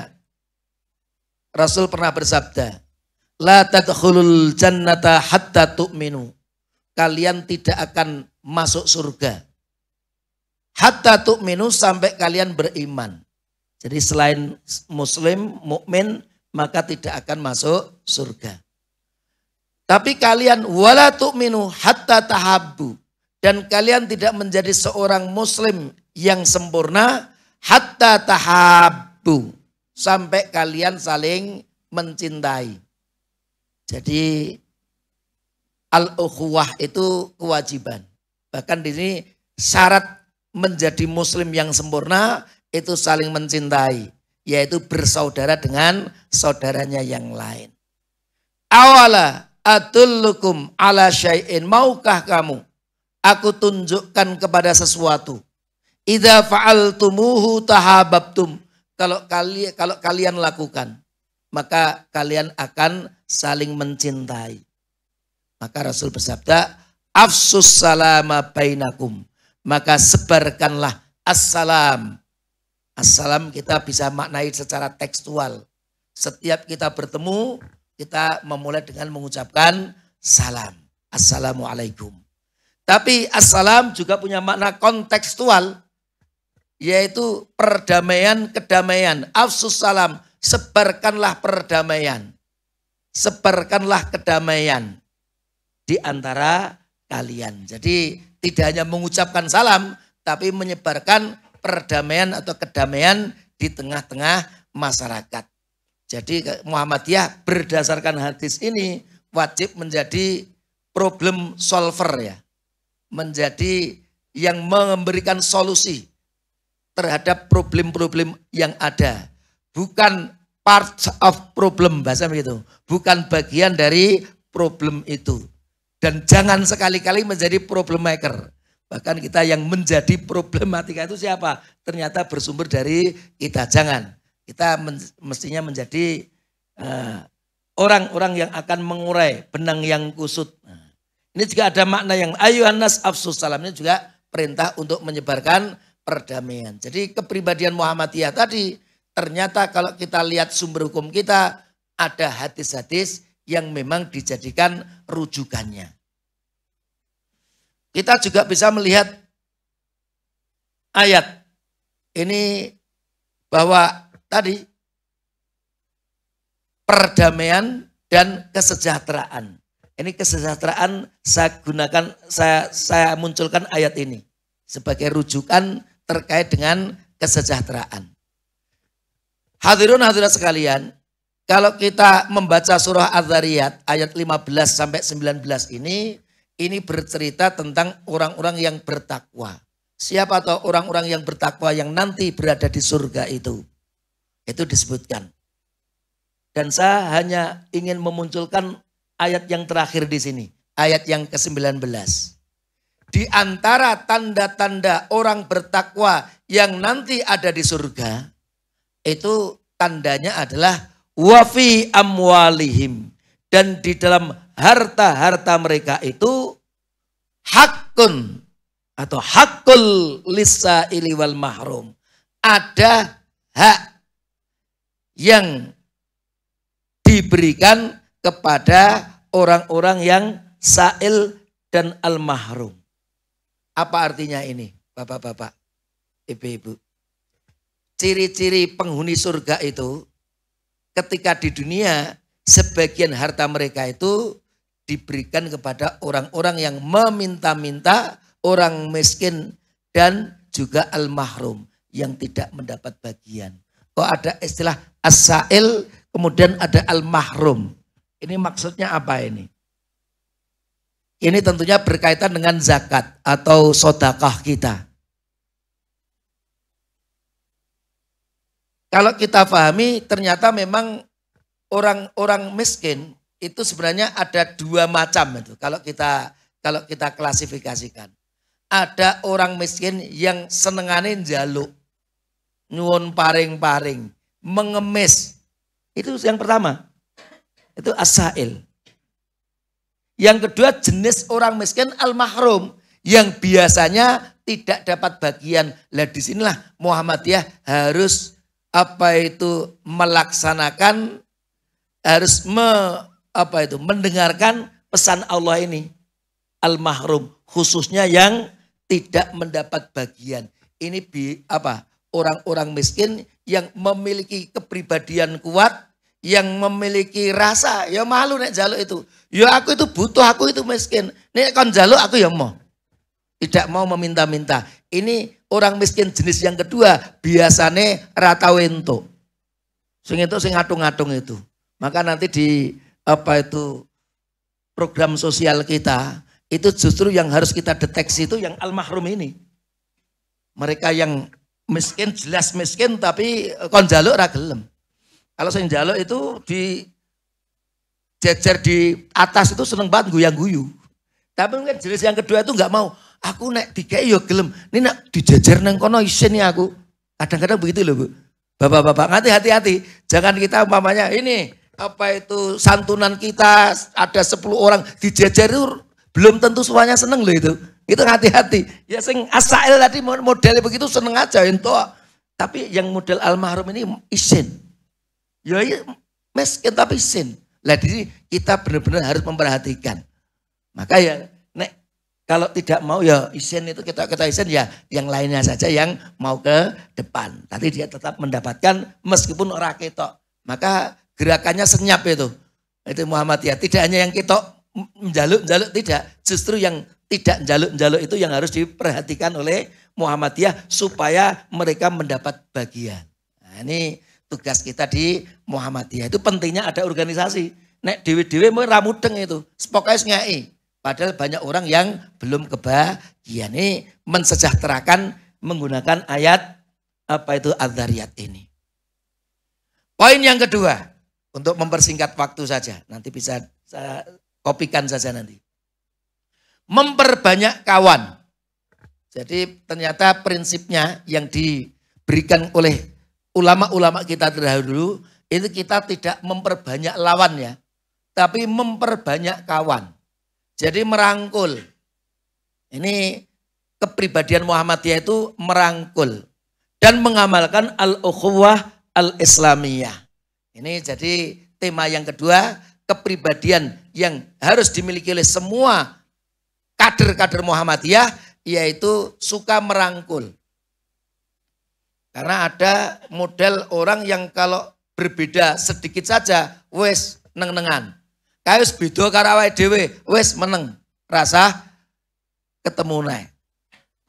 Rasul pernah bersabda, la tadkhulul jannata hatta tu'minu. Kalian tidak akan masuk surga. Hatta tu'minu, sampai kalian beriman. Jadi selain muslim, mukmin, maka tidak akan masuk surga. Tapi kalian wala tu'minu hatta tahabbu. Dan kalian tidak menjadi seorang muslim yang sempurna hatta tahabbu. Sampai kalian saling mencintai. Jadi al-ukhuwah itu kewajiban. Bahkan di sini syarat menjadi muslim yang sempurna itu saling mencintai. Yaitu bersaudara dengan saudaranya yang lain. Awala adullukum ala syai'in, maukah kamu aku tunjukkan kepada sesuatu. Idza fa'altumuhu tahabbtum. Kalau kalian lakukan, maka kalian akan saling mencintai. Maka Rasul bersabda, afsus salama bainakum. Maka sebarkanlah assalam. Assalam kita bisa maknai secara tekstual. Setiap kita bertemu, kita memulai dengan mengucapkan salam. Assalamualaikum. Tapi assalam juga punya makna kontekstual, yaitu perdamaian, kedamaian. Afsus salam, sebarkanlah perdamaian. Sebarkanlah kedamaian di antara kalian. Jadi tidak hanya mengucapkan salam, tapi menyebarkan perdamaian atau kedamaian di tengah-tengah masyarakat. Jadi Muhammadiyah berdasarkan hadis ini wajib menjadi problem solver ya. Menjadi yang memberikan solusi terhadap problem-problem yang ada. Bukan part of problem, bahasa begitu. Bukan bagian dari problem itu. Dan jangan sekali-kali menjadi problem maker. Bahkan kita yang menjadi problematika itu siapa? Ternyata bersumber dari kita. Jangan. Kita mestinya menjadi orang-orang yang akan mengurai benang yang kusut. Ini juga ada makna yang ayuhan nas afsus salam. Ini juga perintah untuk menyebarkan perdamaian. Jadi kepribadian Muhammadiyah tadi ternyata kalau kita lihat sumber hukum kita ada hadis-hadis yang memang dijadikan rujukannya. Kita juga bisa melihat ayat ini bahwa tadi perdamaian dan kesejahteraan. Ini kesejahteraan saya munculkan ayat ini sebagai rujukan terkait dengan kesejahteraan. Hadirin hadirat sekalian, kalau kita membaca surah Az-Zariyat ayat 15 sampai 19 ini bercerita tentang orang-orang yang bertakwa. Siapa tahu orang-orang yang bertakwa yang nanti berada di surga itu? Itu disebutkan. Dan saya hanya ingin memunculkan ayat yang terakhir di sini. Ayat yang ke-19. Di antara tanda-tanda orang bertakwa yang nanti ada di surga, itu tandanya adalah wafi amwalihim. Dan di dalam harta-harta mereka itu hakun atau hakul lisa'ili wal mahrum. Ada hak yang diberikan kepada orang-orang yang sa'il dan al-mahrum. Apa artinya ini, bapak-bapak, ibu-ibu? Ciri-ciri penghuni surga itu ketika di dunia sebagian harta mereka itu diberikan kepada orang-orang yang meminta-minta, orang miskin dan juga al-mahrum yang tidak mendapat bagian. Kok ada istilah as-sa'il kemudian ada al-mahrum. Ini maksudnya apa ini? Ini tentunya berkaitan dengan zakat atau sedekah kita. Kalau kita pahami ternyata memang orang-orang miskin itu sebenarnya ada dua macam itu. Kalau kita klasifikasikan. Ada orang miskin yang senengane njaluk, nyuwun paring-paring, mengemis. Itu yang pertama. Itu as-sa'il. Yang kedua jenis orang miskin al-mahrum yang biasanya tidak dapat bagian. Lah disinilah Muhammadiyah harus melaksanakan, harus mendengarkan pesan Allah ini. Al-mahrum khususnya yang tidak mendapat bagian. Ini orang-orang miskin yang memiliki kepribadian kuat, yang memiliki rasa, ya malu nek jaluk itu. Ya aku itu butuh, aku itu miskin. Nek kon jaluk aku ya mau. Tidak mau meminta-minta. Ini orang miskin jenis yang kedua, biasanya rata wento. Sing itu sing ngatung-ngatung itu. Maka nanti di program sosial kita, itu justru yang harus kita deteksi itu yang al-mahrum ini. Mereka yang miskin, jelas miskin tapi kon jaluk ra gelem. Kalau sing jaluk itu di jejer di atas itu seneng banget guyang-guyu. Tapi mungkin jenis yang kedua itu enggak mau. Aku nek dikei yo gelem. Ini nek dijejer nang kono isin ya aku. Kadang-kadang begitu loh, Bu. Bapak-bapak, hati-hati. Jangan kita umpamanya ini santunan kita ada 10 orang dijejer itu Belum tentu semuanya seneng loh itu. Itu hati-hati. Ya sing asail tadi modelnya begitu seneng aja ento. Tapi yang model almarhum ini isin. Ya miskin tapi isin. Lah jadi kita benar-benar harus memperhatikan. Maka ya nek kalau tidak mau ya isin itu kita isin ya yang lainnya saja yang mau ke depan. Tadi dia tetap mendapatkan meskipun orang ketok. Maka gerakannya senyap itu. Itu Muhammadiyah. Tidak hanya yang ketok menjaluk-jaluk tidak. Justru yang tidak jaluk-jaluk itu yang harus diperhatikan oleh Muhammadiyah supaya mereka mendapat bagian. Nah, ini tugas kita di Muhammadiyah. Itu pentingnya ada organisasi. Nek dewe-dewe mau ramudeng itu. Pokoknya ngei. Padahal banyak orang yang belum kebahagiaan. Ini mensejahterakan menggunakan ayat apa itu Adz-Dzariyat ini. Poin yang kedua, untuk mempersingkat waktu saja. Nanti bisa saya kopikan saja nanti. Memperbanyak kawan. Jadi ternyata prinsipnya yang diberikan oleh ulama-ulama kita terdahulu, itu kita tidak memperbanyak lawan ya. Tapi memperbanyak kawan. Jadi merangkul. Ini kepribadian Muhammadiyah itu merangkul. Dan mengamalkan al-ukhuwah al-islamiyah. Ini jadi tema yang kedua, kepribadian yang harus dimiliki oleh semua kader-kader Muhammadiyah, yaitu suka merangkul. Karena ada model orang yang kalau berbeda sedikit saja, wes neng-nengan. Kayus beda karo awake dhewe, wis meneng. Rasa ketemu naik.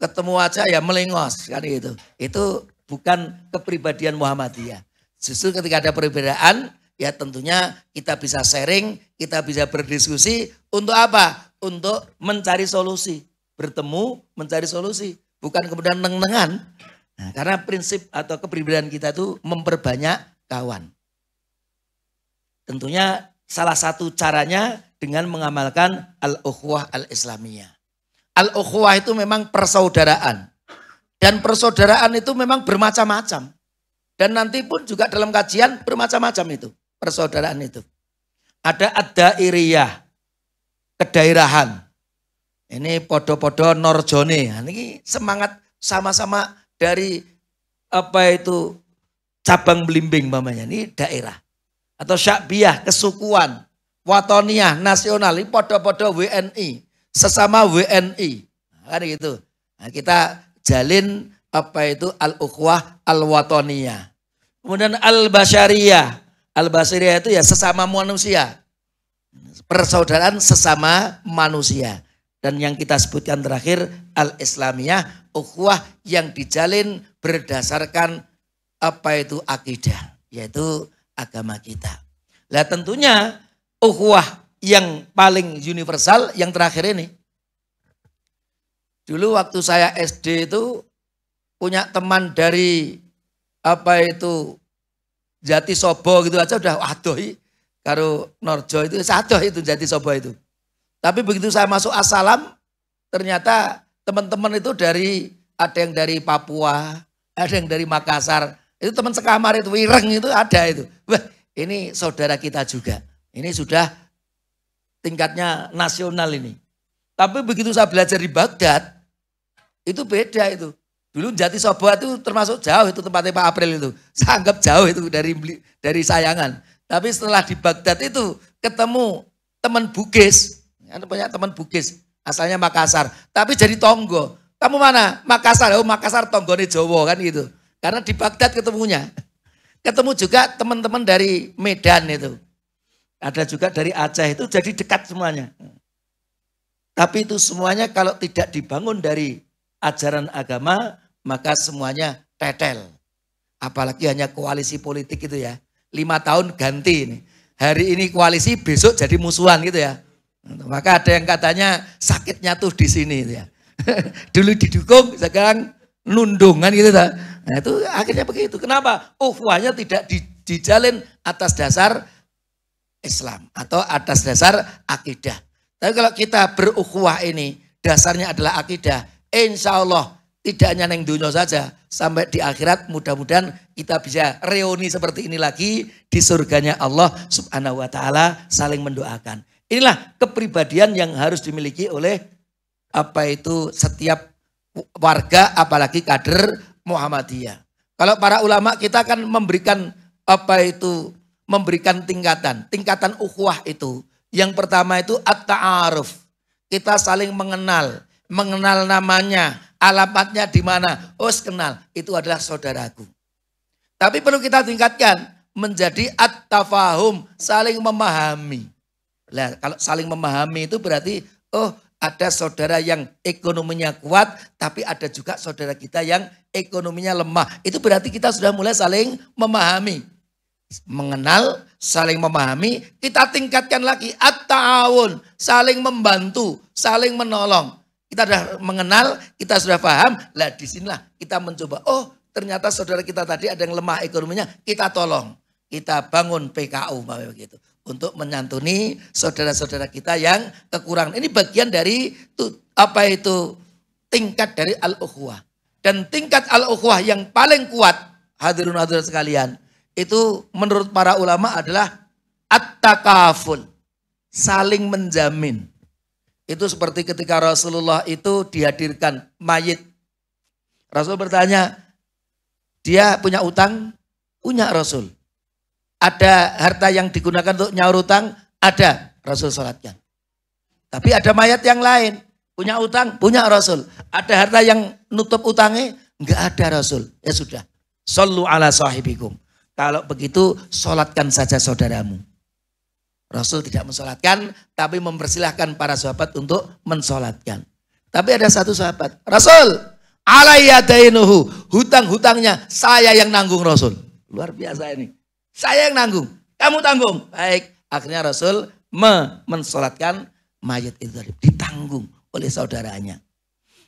Ketemu aja ya melengos kan gitu. Itu bukan kepribadian Muhammadiyah. Justru ketika ada perbedaan, ya tentunya kita bisa sharing, kita bisa berdiskusi untuk apa? Untuk mencari solusi. Bertemu, mencari solusi. Bukan kemudian neng-nengan. Nah, karena prinsip atau kepribadian kita itu memperbanyak kawan. Tentunya salah satu caranya dengan mengamalkan al-ukhuwah al-islamiyah. Al-ukhuwah itu memang persaudaraan. Dan persaudaraan itu memang bermacam-macam. Dan nanti pun juga dalam kajian bermacam-macam itu. Persaudaraan itu. Ada ad-dairiyah. Kedairahan. Ini podo-podo norjone. Ini semangat sama-sama dari apa itu cabang belimbing mamanya. Ini daerah. Atau syakbiyah, kesukuan, watoniyah, nasional, ini podo-podo WNI, sesama WNI, kan gitu. Nah, kita jalin apa itu al-ukhuwah al-watoniyah. Kemudian al-basyariyah, al-basyariyah itu ya sesama manusia, persaudaraan sesama manusia. Dan yang kita sebutkan terakhir al-islamiyah, ukhuwah yang dijalin berdasarkan apa itu akidah, yaitu agama kita. Lah tentunya ukhuwah yang paling universal yang terakhir ini. Dulu waktu saya SD itu punya teman dari apa itu Jati Sobo gitu aja udah waduh karo Norjo itu sadoh itu Jati Sobo itu. Tapi begitu saya masuk Assalam ternyata teman-teman itu ada yang dari Papua, ada yang dari Makassar. Itu teman sekamar itu, Wireng itu ada itu. Wah, ini saudara kita juga. Ini sudah tingkatnya nasional ini. Tapi begitu saya belajar di Baghdad, itu beda itu. Dulu Jati Sobo itu termasuk jauh itu tempatnya Pak April itu. Saya anggap jauh itu dari Sayangan. Tapi setelah di Baghdad itu ketemu teman Bugis. Ada banyak teman Bugis, asalnya Makassar. Tapi jadi tonggo. Kamu mana? Makassar. Oh Makassar tonggone Jawa kan gitu. Karena di Baghdad ketemunya. Ketemu juga teman-teman dari Medan itu. Ada juga dari Aceh itu jadi dekat semuanya. Tapi itu semuanya kalau tidak dibangun dari ajaran agama, maka semuanya tetel. Apalagi hanya koalisi politik itu ya. 5 tahun ganti ini. Hari ini koalisi, besok jadi musuhan gitu ya. Maka ada yang katanya sakitnya tuh di sini gitu ya. Dulu didukung, sekarang nundungan gitu. Nah itu akhirnya begitu. Kenapa? Ukhuwahnya tidak dijalin atas dasar Islam atau atas dasar akidah. Tapi kalau kita berukhuwah ini dasarnya adalah akidah. Insya Allah tidak hanya neng dunia saja. Sampai di akhirat mudah-mudahan kita bisa reuni seperti ini lagi. Di surganya Allah subhanahu wa ta'ala saling mendoakan. Inilah kepribadian yang harus dimiliki oleh setiap warga, apalagi kader Muhammadiyah. Kalau para ulama kita akan memberikan memberikan tingkatan ukhuwah itu. Yang pertama itu at-ta'aruf. Kita saling mengenal namanya, alamatnya di mana. Oh, kenal, itu adalah saudaraku. Tapi perlu kita tingkatkan menjadi at-tafahum, saling memahami. Nah, kalau saling memahami itu berarti ada saudara yang ekonominya kuat, tapi ada juga saudara kita yang ekonominya lemah. Itu berarti kita sudah mulai saling memahami. Mengenal, saling memahami, kita tingkatkan lagi at-ta'awun, saling membantu, saling menolong. Kita sudah mengenal, kita sudah paham, lah disinilah kita mencoba, ternyata saudara kita tadi ada yang lemah ekonominya, kita tolong. Kita bangun PKU begitu untuk menyantuni saudara-saudara kita yang kekurangan. Ini bagian dari tingkat dari al-ukhuwah. Dan tingkat al-ukhuwah yang paling kuat, hadirin hadirat sekalian, itu menurut para ulama adalah at-takaful, saling menjamin. Itu seperti ketika Rasulullah itu dihadirkan mayit. Rasul bertanya, dia punya utang? Punya Rasul. Ada harta yang digunakan untuk nyaur utang? Ada, Rasul sholatkan. Tapi ada mayat yang lain, punya utang? Punya Rasul. Ada harta yang nutup utangnya? Enggak ada Rasul. Ya sudah, shollu ala sahibikum. Kalau begitu, sholatkan saja saudaramu. Rasul tidak mensolatkan, tapi mempersilahkan para sahabat untuk mensolatkan. Tapi ada satu sahabat, Rasul, alayyadainuhu, hutang-hutangnya saya yang nanggung Rasul. Luar biasa ini. Saya yang nanggung, kamu tanggung. Baik, akhirnya Rasul mensolatkan mayat itu tadi, ditanggung oleh saudaranya.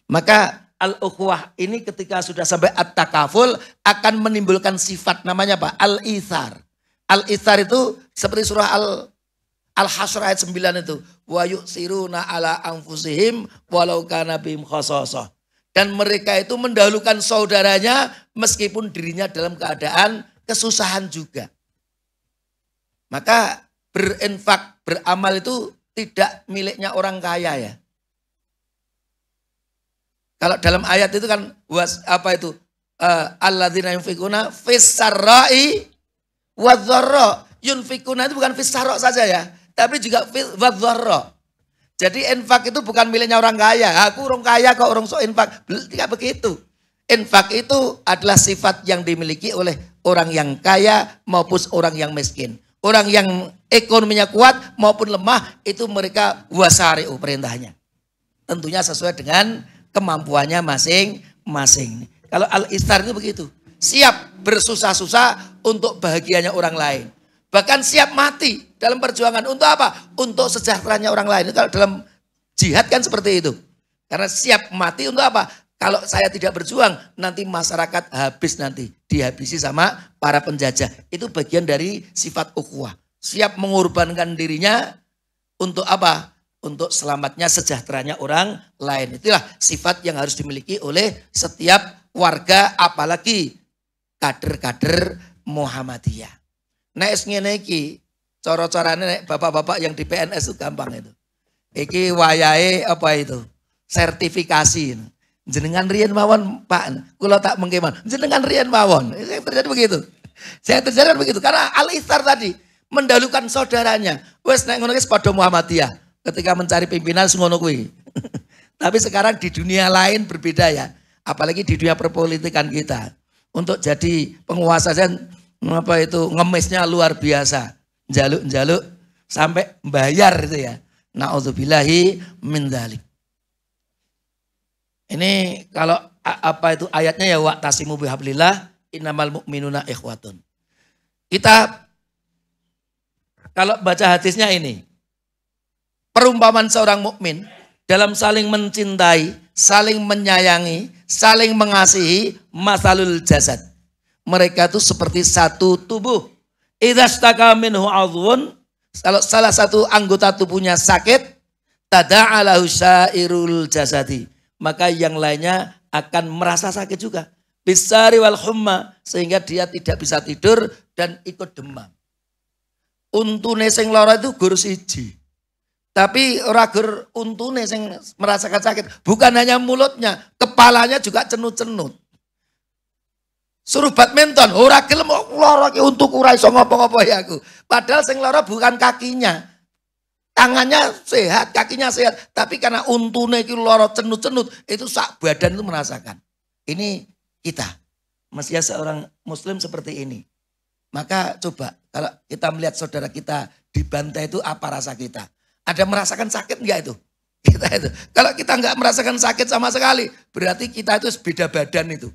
Maka al-ukhuwah ini ketika sudah sampai at-takaful akan menimbulkan sifat namanya apa? Al-ithar. Al-ithar itu seperti surah Al-Hasyr ayat 9 itu. Wa yu'siruna ala anfusihim walau kana bihim khasasah. Dan mereka itu mendahulukan saudaranya meskipun dirinya dalam keadaan kesusahan juga. Maka berinfak, beramal itu tidak miliknya orang kaya ya. Kalau dalam ayat itu kan alladzina yunfikuna fis-sarra'i wadh-dharra. Yunfikuna itu bukan fis-sarra saja ya, tapi juga wadh-dharra. Jadi infak itu bukan miliknya orang kaya. Aku orang kaya kok orang sok infak. Tidak begitu. Infak itu adalah sifat yang dimiliki oleh orang yang kaya maupun orang yang miskin. Orang yang ekonominya kuat maupun lemah itu mereka wasari'u perintahnya. Tentunya sesuai dengan kemampuannya masing-masing. Kalau al-istar itu begitu. Siap bersusah-susah untuk bahagianya orang lain. Bahkan siap mati dalam perjuangan untuk apa? Untuk sejahteranya orang lain. Kalau dalam jihad kan seperti itu. Karena siap mati untuk apa? Kalau saya tidak berjuang, nanti masyarakat habis nanti. Dihabisi sama para penjajah. Itu bagian dari sifat ukhuwah. Siap mengorbankan dirinya untuk apa? Untuk selamatnya sejahteranya orang lain. Itulah sifat yang harus dimiliki oleh setiap warga, apalagi kader-kader Muhammadiyah. Nek ngene iki, cara-carane nek bapak-bapak yang di PNS itu gampang itu. Iki wayahe apa itu? Sertifikasi. Jenengan riyen mawon, Pak. Kula tak mengkeman. Jenengan riyen mawon. Saya terjadi begitu. Saya terjadi begitu karena al-istar tadi mendahulukan saudaranya. Wes nek ngono wis padha Muhammadiyah. Ketika mencari pimpinan ngono kuwi. Tapi sekarang di dunia lain berbeda ya. Apalagi di dunia perpolitikan kita. Untuk jadi penguasa saja ngemisnya luar biasa. Jaluk-jaluk sampai bayar itu ya. Na'udzubillahi min dzalik. Ini kalau ayatnya ya wa'tasimu bihablillah innamal mu'minuna ikhwatun. Kita kalau baca hadisnya ini, perumpamaan seorang mukmin dalam saling mencintai, saling menyayangi, saling mengasihi, masalul jasad. Mereka itu seperti satu tubuh. Idza staka minhu 'udhun, kalau salah satu anggota tubuhnya sakit, tada'alahu syairul jasadi, maka yang lainnya akan merasa sakit juga. Bisari wal humma, sehingga dia tidak bisa tidur dan ikut demam. Untune sing lara itu gur siji. Tapi ora ger untune sing merasakan sakit. Bukan hanya mulutnya, kepalanya juga cenut-cenut. Suruh badminton, ora gelem lara ki untuk ora iso ngopo-ngopo ya aku. Padahal sing lara bukan kakinya. Tangannya sehat, kakinya sehat, tapi karena untune ki lara cenut-cenut, itu sak badan itu merasakan. Ini kita. Mestinya seorang muslim seperti ini. Maka coba kalau kita melihat saudara kita dibantai itu apa rasa kita? Ada merasakan sakit enggak itu? Kita itu. Kalau kita enggak merasakan sakit sama sekali, berarti kita itu beda badan itu.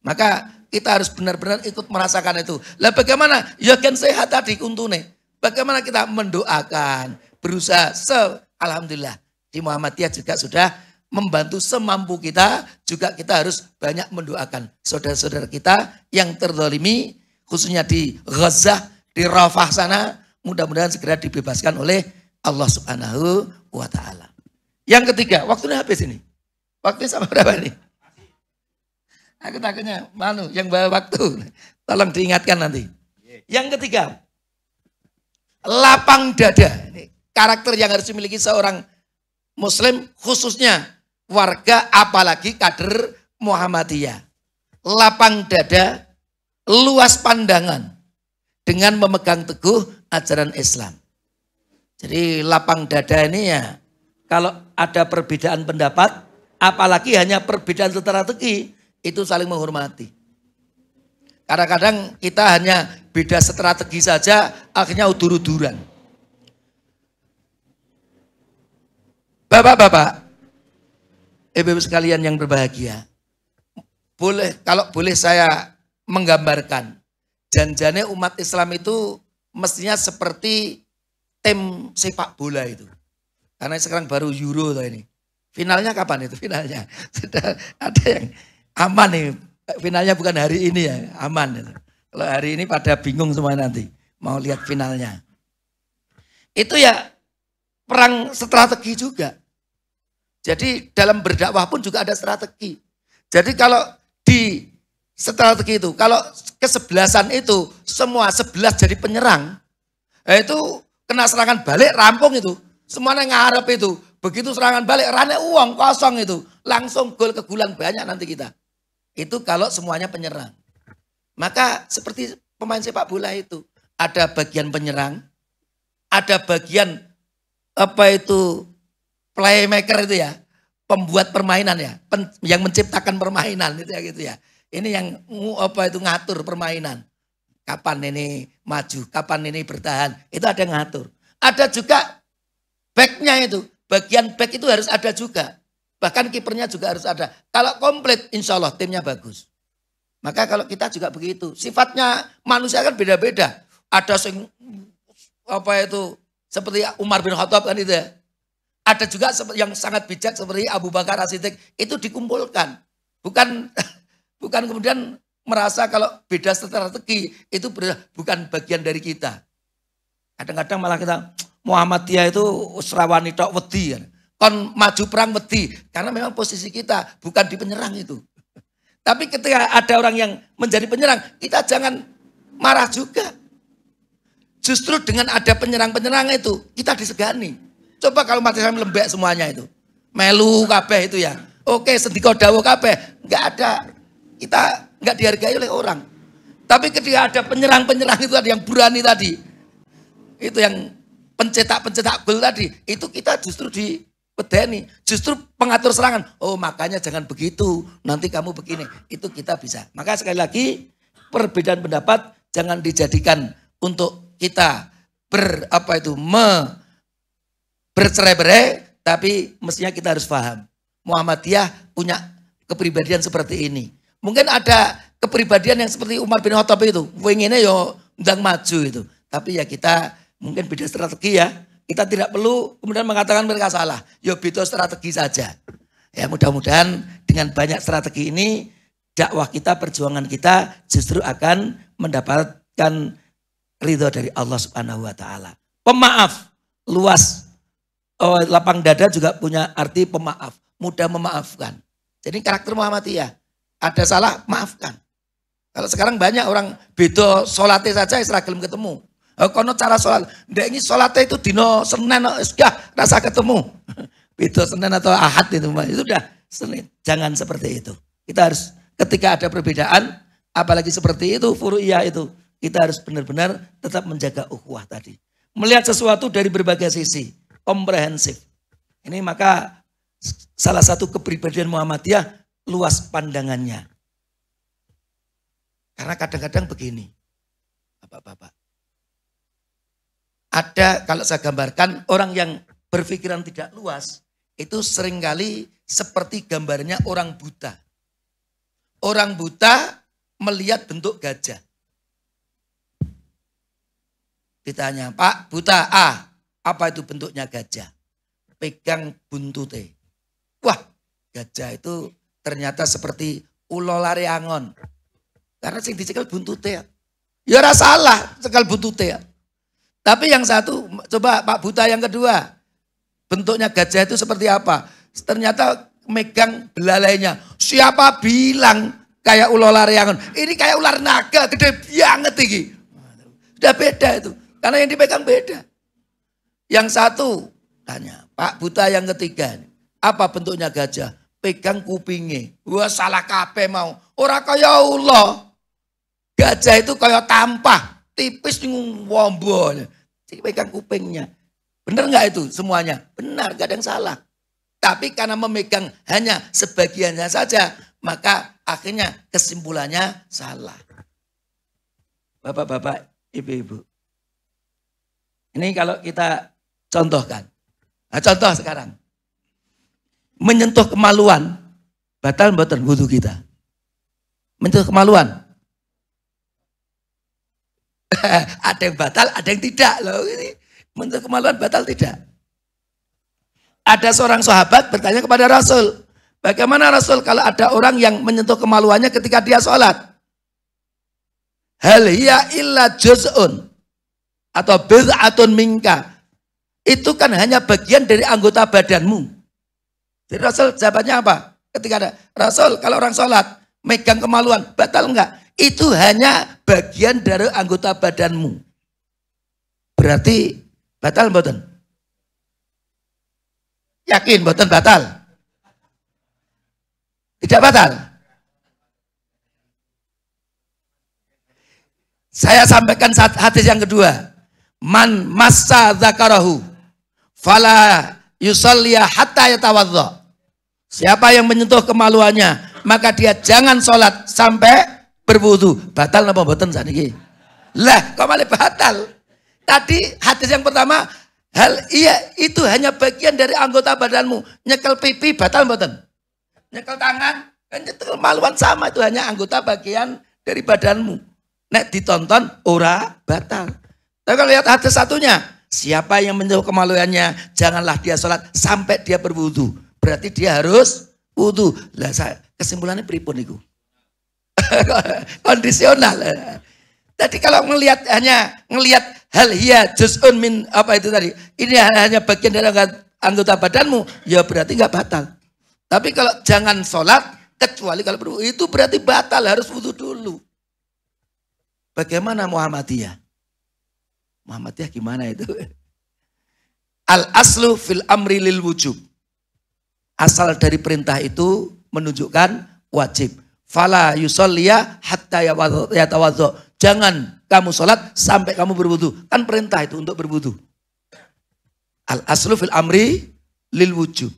Maka kita harus benar-benar ikut merasakan itu. Lah bagaimana? Ya kan sehat tadi untune. Bagaimana kita mendoakan, berusaha alhamdulillah di Muhammadiyah juga sudah membantu semampu kita. Juga kita harus banyak mendoakan saudara-saudara kita yang terzalimi, khususnya di Gaza, di Rafah sana, mudah-mudahan segera dibebaskan oleh Allah Subhanahu wa Ta'ala. Yang ketiga, waktunya habis ini. Waktunya sama berapa nih? Aku takutnya Manu yang bawa waktu. Tolong diingatkan nanti. Yang ketiga, lapang dada. Ini karakter yang harus dimiliki seorang muslim, khususnya warga apalagi kader Muhammadiyah. Lapang dada, luas pandangan dengan memegang teguh ajaran Islam. Jadi lapang dada ini ya, kalau ada perbedaan pendapat, apalagi hanya perbedaan strategi, itu saling menghormati. Kadang-kadang kita hanya beda strategi saja, akhirnya udur-uduran. Bapak-bapak, ibu-ibu sekalian yang berbahagia, kalau boleh saya menggambarkan, janjane umat Islam itu mestinya seperti tim sepak bola itu. Karena sekarang baru Euro tuh ini. Finalnya kapan itu finalnya? Sudah ada yang aman nih. Finalnya bukan hari ini ya, aman itu. Kalau hari ini pada bingung semua nanti mau lihat finalnya. Itu ya perang strategi juga. Jadi dalam berdakwah pun juga ada strategi. Jadi kalau di strategi itu, kalau kesebelasan itu semua 11 jadi penyerang, itu kena serangan balik rampung itu. Semuanya ngarep itu. Begitu serangan balik rane uang kosong itu. Langsung gol kegulan banyak nanti kita. Itu kalau semuanya penyerang. Maka seperti pemain sepak bola itu. Ada bagian penyerang. Ada bagian playmaker itu ya. Pembuat permainan ya. Yang menciptakan permainan itu ya gitu ya. Ini yang ngatur permainan. Kapan ini maju, kapan ini bertahan. Itu ada yang ngatur. Ada juga backnya itu. Bagian back itu harus ada juga. Bahkan kipernya juga harus ada. Kalau komplit insya Allah timnya bagus. Maka kalau kita juga begitu. Sifatnya manusia kan beda-beda. Ada seperti Umar bin Khattab kan itu ya. Ada juga yang sangat bijak seperti Abu Bakar As-Siddiq. Itu dikumpulkan. Bukan kemudian merasa kalau beda strategi itu bukan bagian dari kita. Kadang-kadang malah kita Muhammadiyah itu serawani tok wedi kan. Kon maju perang wedi karena memang posisi kita bukan di penyerang itu. Tapi ketika ada orang yang menjadi penyerang, kita jangan marah juga. Justru dengan ada penyerang-penyerang itu kita disegani. Coba kalau mati Islam lembek semuanya itu. Melu kabeh itu ya. Oke, sendika dawuh kabeh, enggak ada. Kita enggak dihargai oleh orang. Tapi ketika ada penyerang-penyerang itu ada yang berani tadi. Itu yang pencetak gol tadi. Itu kita justru dipedeni. Justru pengatur serangan. Oh makanya jangan begitu. Nanti kamu begini. Itu kita bisa. Maka sekali lagi perbedaan pendapat jangan dijadikan untuk kita bercerai-berai. Tapi mestinya kita harus paham. Muhammadiyah punya kepribadian seperti ini. Mungkin ada kepribadian yang seperti Umar bin Khattab itu. Pengennya yo ndang maju itu. Tapi ya kita mungkin beda strategi ya. Kita tidak perlu kemudian mengatakan mereka salah. Ya beda strategi saja. Ya mudah-mudahan dengan banyak strategi ini dakwah kita, perjuangan kita justru akan mendapatkan ridho dari Allah Subhanahu wa Ta'ala. Pemaaf, luas. Lapang dada juga punya arti pemaaf. Mudah memaafkan. Jadi karakter Muhammadiyah. Ada salah, maafkan. Kalau sekarang banyak orang beda sholatnya saja Israel ketemu. Kono cara sholat. Ndak ini sholatnya itu dino Senin, ya rasa ketemu. Beda Senin atau Ahad itu sudah Senin. Jangan seperti itu. Kita harus ketika ada perbedaan, apalagi seperti itu furu'iyah itu, kita harus benar-benar tetap menjaga ukhuwah tadi. Melihat sesuatu dari berbagai sisi, komprehensif. Ini maka salah satu kepribadian Muhammadiyah luas pandangannya. Karena kadang-kadang begini, Bapak-bapak. Ada kalau saya gambarkan orang yang berpikiran tidak luas itu seringkali seperti gambarnya orang buta. Orang buta melihat bentuk gajah. Ditanya, Pak buta, apa itu bentuknya gajah? Pegang buntute. Wah, gajah itu ternyata seperti ulo lare angon. Karena sing dicekel buntute. Ya ora salah cekel buntute. Tapi yang satu, coba Pak buta yang kedua. Bentuknya gajah itu seperti apa? Ternyata megang belalainya. Siapa bilang kayak ular larangan? Ini kayak ular naga, gede banget ini. Sudah beda itu. Karena yang dipegang beda. Yang satu tanya, Pak buta yang ketiga. Apa bentuknya gajah? Pegang kupingnya. Wah salah kabeh mau. Ora kaya ular. Gajah itu kayak tampah. Tipis ning wombo. Pegang kupingnya. Benar nggak itu semuanya? Benar, gak ada yang salah. Tapi karena memegang hanya sebagiannya saja, maka akhirnya kesimpulannya salah. Bapak-bapak, ibu-ibu. Ini kalau kita contohkan. Nah, contoh sekarang. Menyentuh kemaluan, batal mboten wudu kita. Menyentuh kemaluan. Ada yang batal, ada yang tidak loh. Ini menyentuh kemaluan batal tidak. Ada seorang sahabat bertanya kepada Rasul, bagaimana Rasul kalau ada orang yang menyentuh kemaluannya ketika dia sholat? Hal hiya illa juz'un atau bid'atun minka. Itu kan hanya bagian dari anggota badanmu. Jadi Rasul jawabannya apa? Ketika ada Rasul kalau orang sholat megang kemaluan batal enggak? Itu hanya bagian dari anggota badanmu. Berarti batal mboten? Yakin mboten batal? Tidak batal? Saya sampaikan hadis yang kedua. Man massa dzakarahu fala yusalliya hatta yatawadda. Siapa yang menyentuh kemaluannya, maka dia jangan sholat sampai berwudu. Batal napa mboten saniki? Lah, kok malah batal? Tadi hadis yang pertama, itu hanya bagian dari anggota badanmu. Nyekel pipi batal mboten? Nyekel tangan, nyekel kemaluan sama, itu hanya anggota bagian dari badanmu. Nek ditonton ora batal. Tapi kalau lihat hadis satunya, siapa yang menyentuh kemaluannya, janganlah dia sholat sampai dia berwudu. Berarti dia harus wudu. Lah kesimpulannya pripun niku? Kondisional. Tadi kalau hanya ngelihat hal hiya juz'un min apa itu tadi, ini hanya bagian dari anggota badanmu, ya berarti nggak batal. Tapi kalau jangan sholat kecuali kalau berwudu, itu berarti batal, harus wudu dulu. Bagaimana Muhammadiyah? Muhammadiyah gimana itu? Al aslu fil amri lil wujub. Asal dari perintah itu menunjukkan wajib. Fala yusolliya hatta yatawaddo. Jangan kamu sholat sampai kamu berwudu. Kan perintah itu untuk berwudu. Al aslu fil amri lil wujub.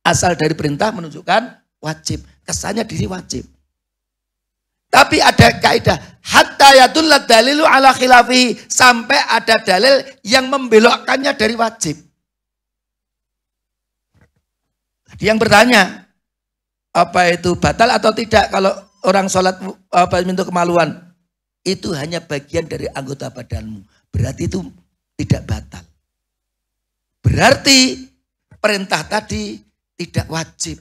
Asal dari perintah menunjukkan wajib. Kesannya diri wajib. Tapi ada kaidah hatta yadullat dalilu ala khilafi, sampai ada dalil yang membelokkannya dari wajib. Tadi yang bertanya, apa itu batal atau tidak kalau orang sholat menyentuh kemaluan? Itu hanya bagian dari anggota badanmu. Berarti itu tidak batal. Berarti perintah tadi tidak wajib.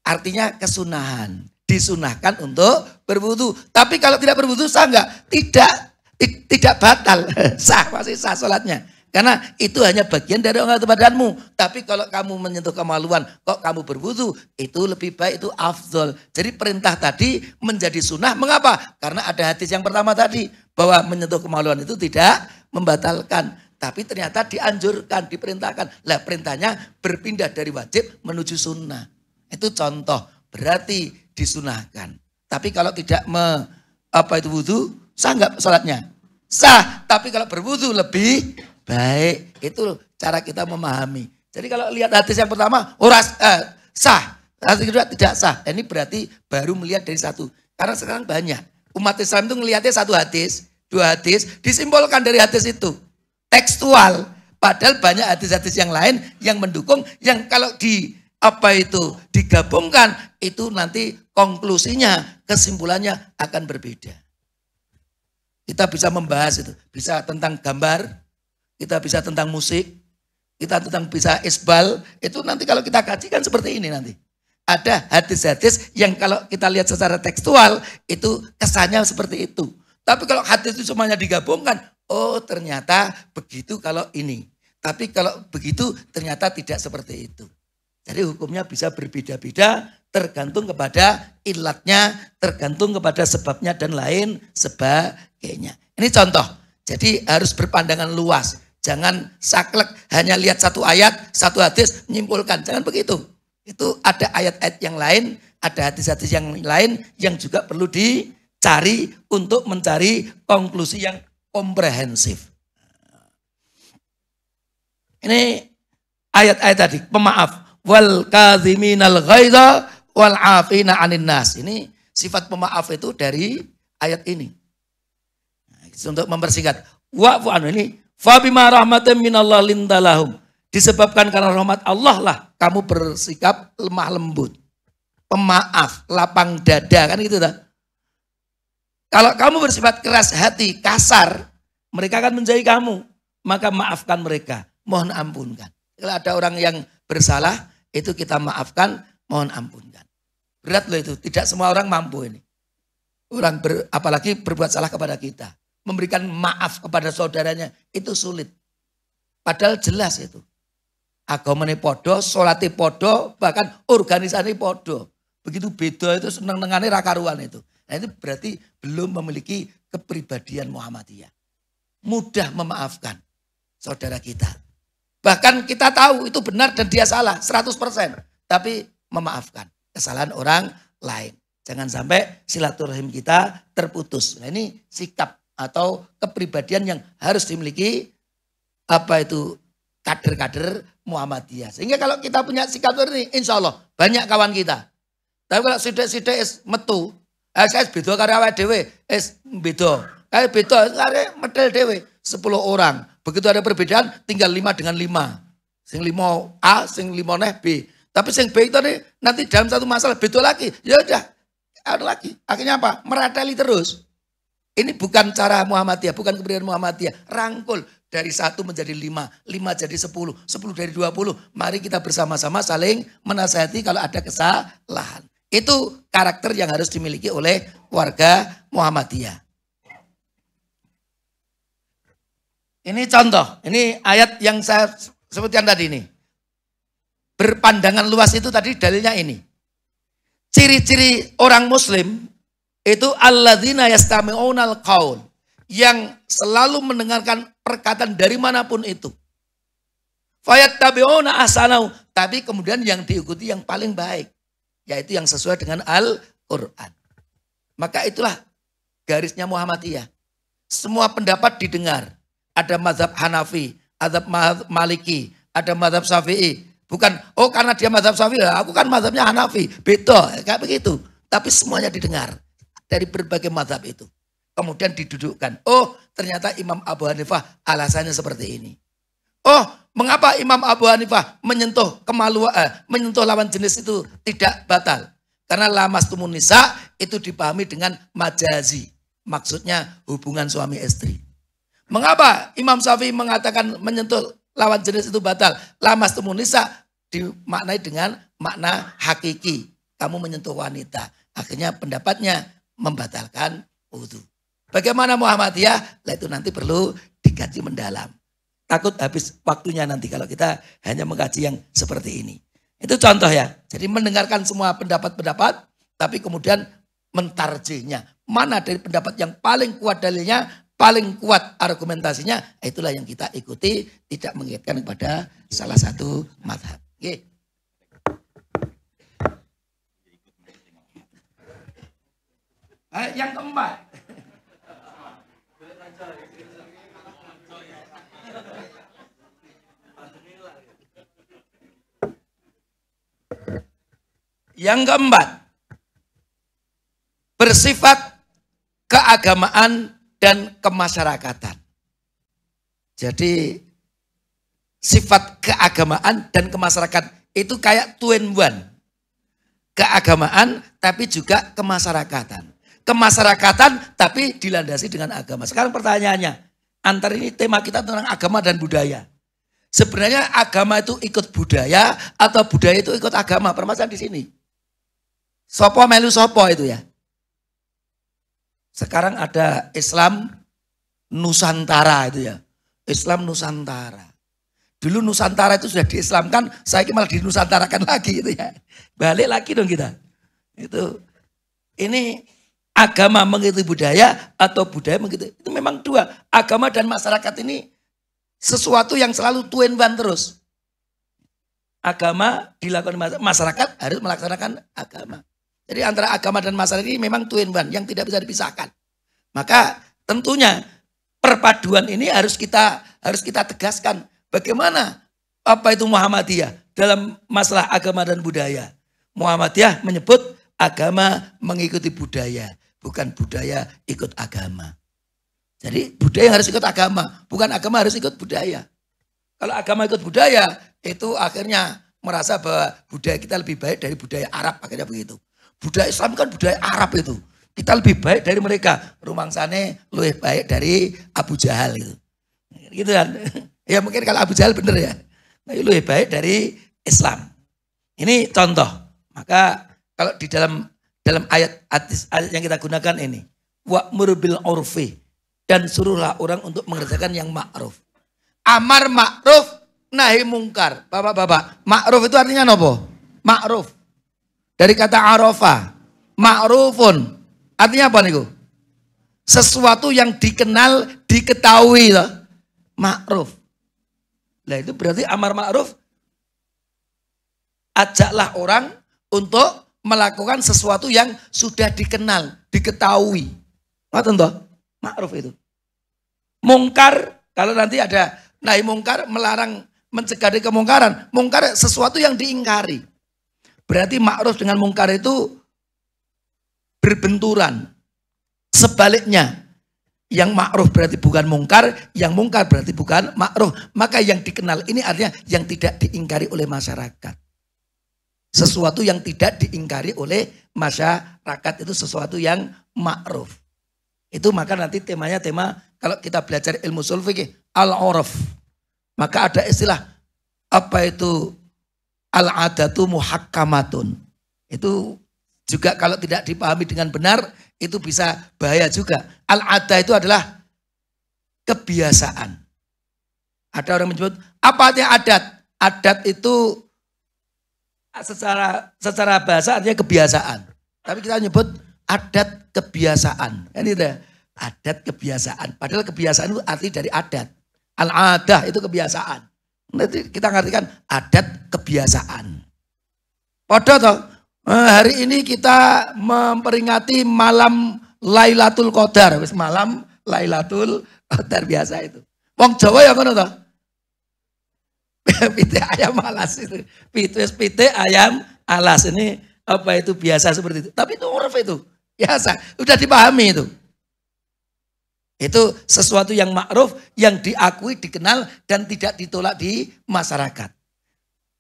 Artinya kesunahan. Disunahkan untuk berwudu. Tapi kalau tidak berwudu sah enggak? Tidak batal. Sah, masih sah sholatnya. Karena itu hanya bagian dari anggota badanmu. Tapi kalau kamu menyentuh kemaluan, kok kamu berwudu, itu lebih baik, itu afdol. Jadi perintah tadi menjadi sunnah. Mengapa? Karena ada hadis yang pertama tadi, bahwa menyentuh kemaluan itu tidak membatalkan. Tapi ternyata dianjurkan, diperintahkan. Lah perintahnya berpindah dari wajib menuju sunnah. Itu contoh, berarti disunahkan. Tapi kalau tidak wudu, sah nggak sholatnya? Sah, tapi kalau berwudu lebih baik. Itu cara kita memahami. Jadi kalau lihat hadis yang pertama, sah. Hadis kedua tidak sah. Ini berarti baru melihat dari satu. Karena sekarang banyak. Umat Islam itu melihatnya satu hadis, dua hadis, disimbolkan dari hadis itu. Tekstual. Padahal banyak hadis-hadis yang lain yang mendukung, yang kalau digabungkan, itu nanti konklusinya, kesimpulannya akan berbeda. Kita bisa membahas itu, bisa tentang gambar, kita bisa tentang musik, kita bisa isbal, itu nanti kalau kita kaji kan seperti ini nanti. Ada hadis-hadis yang kalau kita lihat secara tekstual, itu kesannya seperti itu. Tapi kalau hadis itu semuanya digabungkan, oh ternyata begitu kalau ini. Tapi kalau begitu ternyata tidak seperti itu. Jadi hukumnya bisa berbeda-beda, tergantung kepada ilatnya, tergantung kepada sebabnya dan lain sebagainya. Ini contoh. Jadi harus berpandangan luas. Jangan saklek hanya lihat satu ayat, satu hadis menyimpulkan. Jangan begitu. Itu ada ayat-ayat yang lain, ada hadis-hadis yang lain yang juga perlu dicari untuk mencari konklusi yang komprehensif. Ini ayat-ayat tadi, pemaaf. Wal kadhiminal ghaidha wal afina 'anil nas. Ini sifat pemaaf itu dari ayat ini. Untuk mempersingkat, wa'fu anhu, ini fa bima rahmatin minallah lintalahum. Disebabkan karena rahmat Allah lah kamu bersikap lemah lembut. Pemaaf, lapang dada, kan gitu dah. Kalau kamu bersifat keras hati, kasar, mereka akan menjauhi kamu, maka maafkan mereka, mohon ampunkan. Kalau ada orang yang bersalah, itu kita maafkan, mohon ampunkan. Berat loh itu, tidak semua orang mampu ini. Apalagi berbuat salah kepada kita. Memberikan maaf kepada saudaranya, itu sulit. Padahal jelas itu. Agamane podo, sholati podo, bahkan organisasi podo. Begitu beda itu seneng-nengane rakaruan itu. Nah itu berarti belum memiliki kepribadian Muhammadiyah. Mudah memaafkan saudara kita. Bahkan kita tahu itu benar dan dia salah 100%. Tapi memaafkan kesalahan orang lain. Jangan sampai silaturahim kita terputus. Nah ini sikap atau kepribadian yang harus dimiliki kader-kader Muhammadiyah. Sehingga kalau kita punya sikap ini, insya Allah banyak kawan kita. Tapi kalau sidik-sidik metu, saya beda karo awake dhewe, beda. Kayak beda, kare medel dhewe 10 orang. Begitu ada perbedaan, tinggal 5 dengan 5. Sing 5 A, sing 5 neh B. Tapi sing B itu nanti dalam satu masalah beda lagi. Ya udah, ada lagi. Akhirnya apa? Merateli terus. Ini bukan cara Muhammadiyah, bukan kepribadian Muhammadiyah. Rangkul dari 1 menjadi 5, 5 jadi 10, 10 dari 20. Mari kita bersama-sama saling menasihati kalau ada kesalahan. Itu karakter yang harus dimiliki oleh warga Muhammadiyah. Ini contoh, ini ayat yang saya sebutkan tadi ini. Berpandangan luas itu tadi dalilnya ini. Ciri-ciri orang muslim itu alladzina yastami'unal qaul, yang selalu mendengarkan perkataan dari manapun itu. Fayattabi'una ahsanahu, tapi kemudian yang diikuti yang paling baik, yaitu yang sesuai dengan Al-Qur'an. Maka itulah garisnya Muhammadiyah. Semua pendapat didengar. Ada mazhab Hanafi, ada mazhab Maliki, ada mazhab Syafi'i. Bukan, oh karena dia mazhab Syafi'i, aku kan mazhabnya Hanafi. Beda, kayak begitu. Tapi semuanya didengar dari berbagai mazhab itu. Kemudian didudukkan. Oh ternyata Imam Abu Hanifah alasannya seperti ini. Oh mengapa Imam Abu Hanifah menyentuh menyentuh lawan jenis itu tidak batal? Karena lamastumun nisa itu dipahami dengan majazi. Maksudnya hubungan suami istri. Mengapa Imam Syafi'i mengatakan menyentuh lawan jenis itu batal? Lamastumun nisa dimaknai dengan makna hakiki. Kamu menyentuh wanita. Akhirnya pendapatnya membatalkan wudu. Bagaimana Muhammadiyah? Lah itu nanti perlu dikaji mendalam. Takut habis waktunya nanti kalau kita hanya mengkaji yang seperti ini. Itu contoh ya. Jadi mendengarkan semua pendapat-pendapat, tapi kemudian mentarjihnya. Mana dari pendapat yang paling kuat dalilnya, paling kuat argumentasinya, itulah yang kita ikuti, tidak mengingatkan kepada salah satu mazhab. Oke. Yang keempat. Yang keempat, bersifat keagamaan dan kemasyarakatan. Jadi sifat keagamaan dan kemasyarakatan itu kayak two in one. Keagamaan tapi juga kemasyarakatan. Kemasyarakatan tapi dilandasi dengan agama. Sekarang pertanyaannya, antara ini tema kita tentang agama dan budaya. Sebenarnya agama itu ikut budaya atau budaya itu ikut agama? Permasalahan di sini. Sopo melu sopo itu ya. Sekarang ada Islam Nusantara itu ya. Islam Nusantara. Dulu Nusantara itu sudah diislamkan, saya malah dinusantarakan lagi itu ya. Balik lagi dong kita. Itu ini agama mengikuti budaya atau budaya mengikuti. Itu memang dua. Agama dan masyarakat ini sesuatu yang selalu two in one terus. Agama dilakukan masyarakat harus melaksanakan agama. Jadi antara agama dan masyarakat ini memang two in one yang tidak bisa dipisahkan. Maka tentunya perpaduan ini harus kita tegaskan. Bagaimana apa itu Muhammadiyah dalam masalah agama dan budaya. Muhammadiyah menyebut agama mengikuti budaya, bukan budaya ikut agama. Jadi budaya harus ikut agama, bukan agama harus ikut budaya. Kalau agama ikut budaya, itu akhirnya merasa bahwa budaya kita lebih baik dari budaya Arab, akhirnya begitu. Budaya Islam kan budaya Arab itu. Kita lebih baik dari mereka. Rumangsane lebih baik dari Abu Jahal itu. Gitu kan. Ya mungkin kalau Abu Jahal bener ya. Lebih baik dari Islam. Ini contoh. Maka kalau di dalam ayat yang kita gunakan ini. Wa'mur bil urfi. Dan suruhlah orang untuk mengerjakan yang ma'ruf. Amar ma'ruf, nahi mungkar. Bapak-bapak, ma'ruf itu artinya apa? Ma'ruf. Dari kata arafa, ma'rufun. Artinya apa nih? Sesuatu yang dikenal, diketahui. Ma'ruf. Nah itu berarti amar ma'ruf. Ajaklah orang untuk melakukan sesuatu yang sudah dikenal, diketahui. Ngerti toh? Ma'ruf itu. Mungkar, kalau nanti ada nahi mungkar, melarang mencegah dari kemungkaran. Mungkar sesuatu yang diingkari. Berarti ma'ruf dengan mungkar itu berbenturan. Sebaliknya, yang ma'ruf berarti bukan mungkar, yang mungkar berarti bukan ma'ruf. Maka yang dikenal ini artinya yang tidak diingkari oleh masyarakat. Sesuatu yang tidak diingkari oleh masyarakat itu sesuatu yang ma'ruf. Itu maka nanti temanya tema kalau kita belajar ilmu ushul fikih al-urf. Maka ada istilah apa itu al-adatu muhakkamatun. Itu juga kalau tidak dipahami dengan benar itu bisa bahaya juga. Al-ada itu adalah kebiasaan. Ada orang menyebut apa artinya adat? Adat itu secara bahasa artinya kebiasaan. Tapi kita nyebut adat kebiasaan. Ini adat kebiasaan. Padahal kebiasaan itu arti dari adat. Al-adah itu kebiasaan. Nanti kita ngartikan adat kebiasaan. Padahal toh, hari ini kita memperingati malam Lailatul Qadar. Malam Lailatul Qadar biasa itu. Wong Jawa ya ngono toh. Pite ayam alas itu. Pite ayam alas ini apa itu biasa seperti itu. Tapi itu uruf itu. Biasa. Udah dipahami itu. Itu sesuatu yang ma'ruf, yang diakui, dikenal, dan tidak ditolak di masyarakat.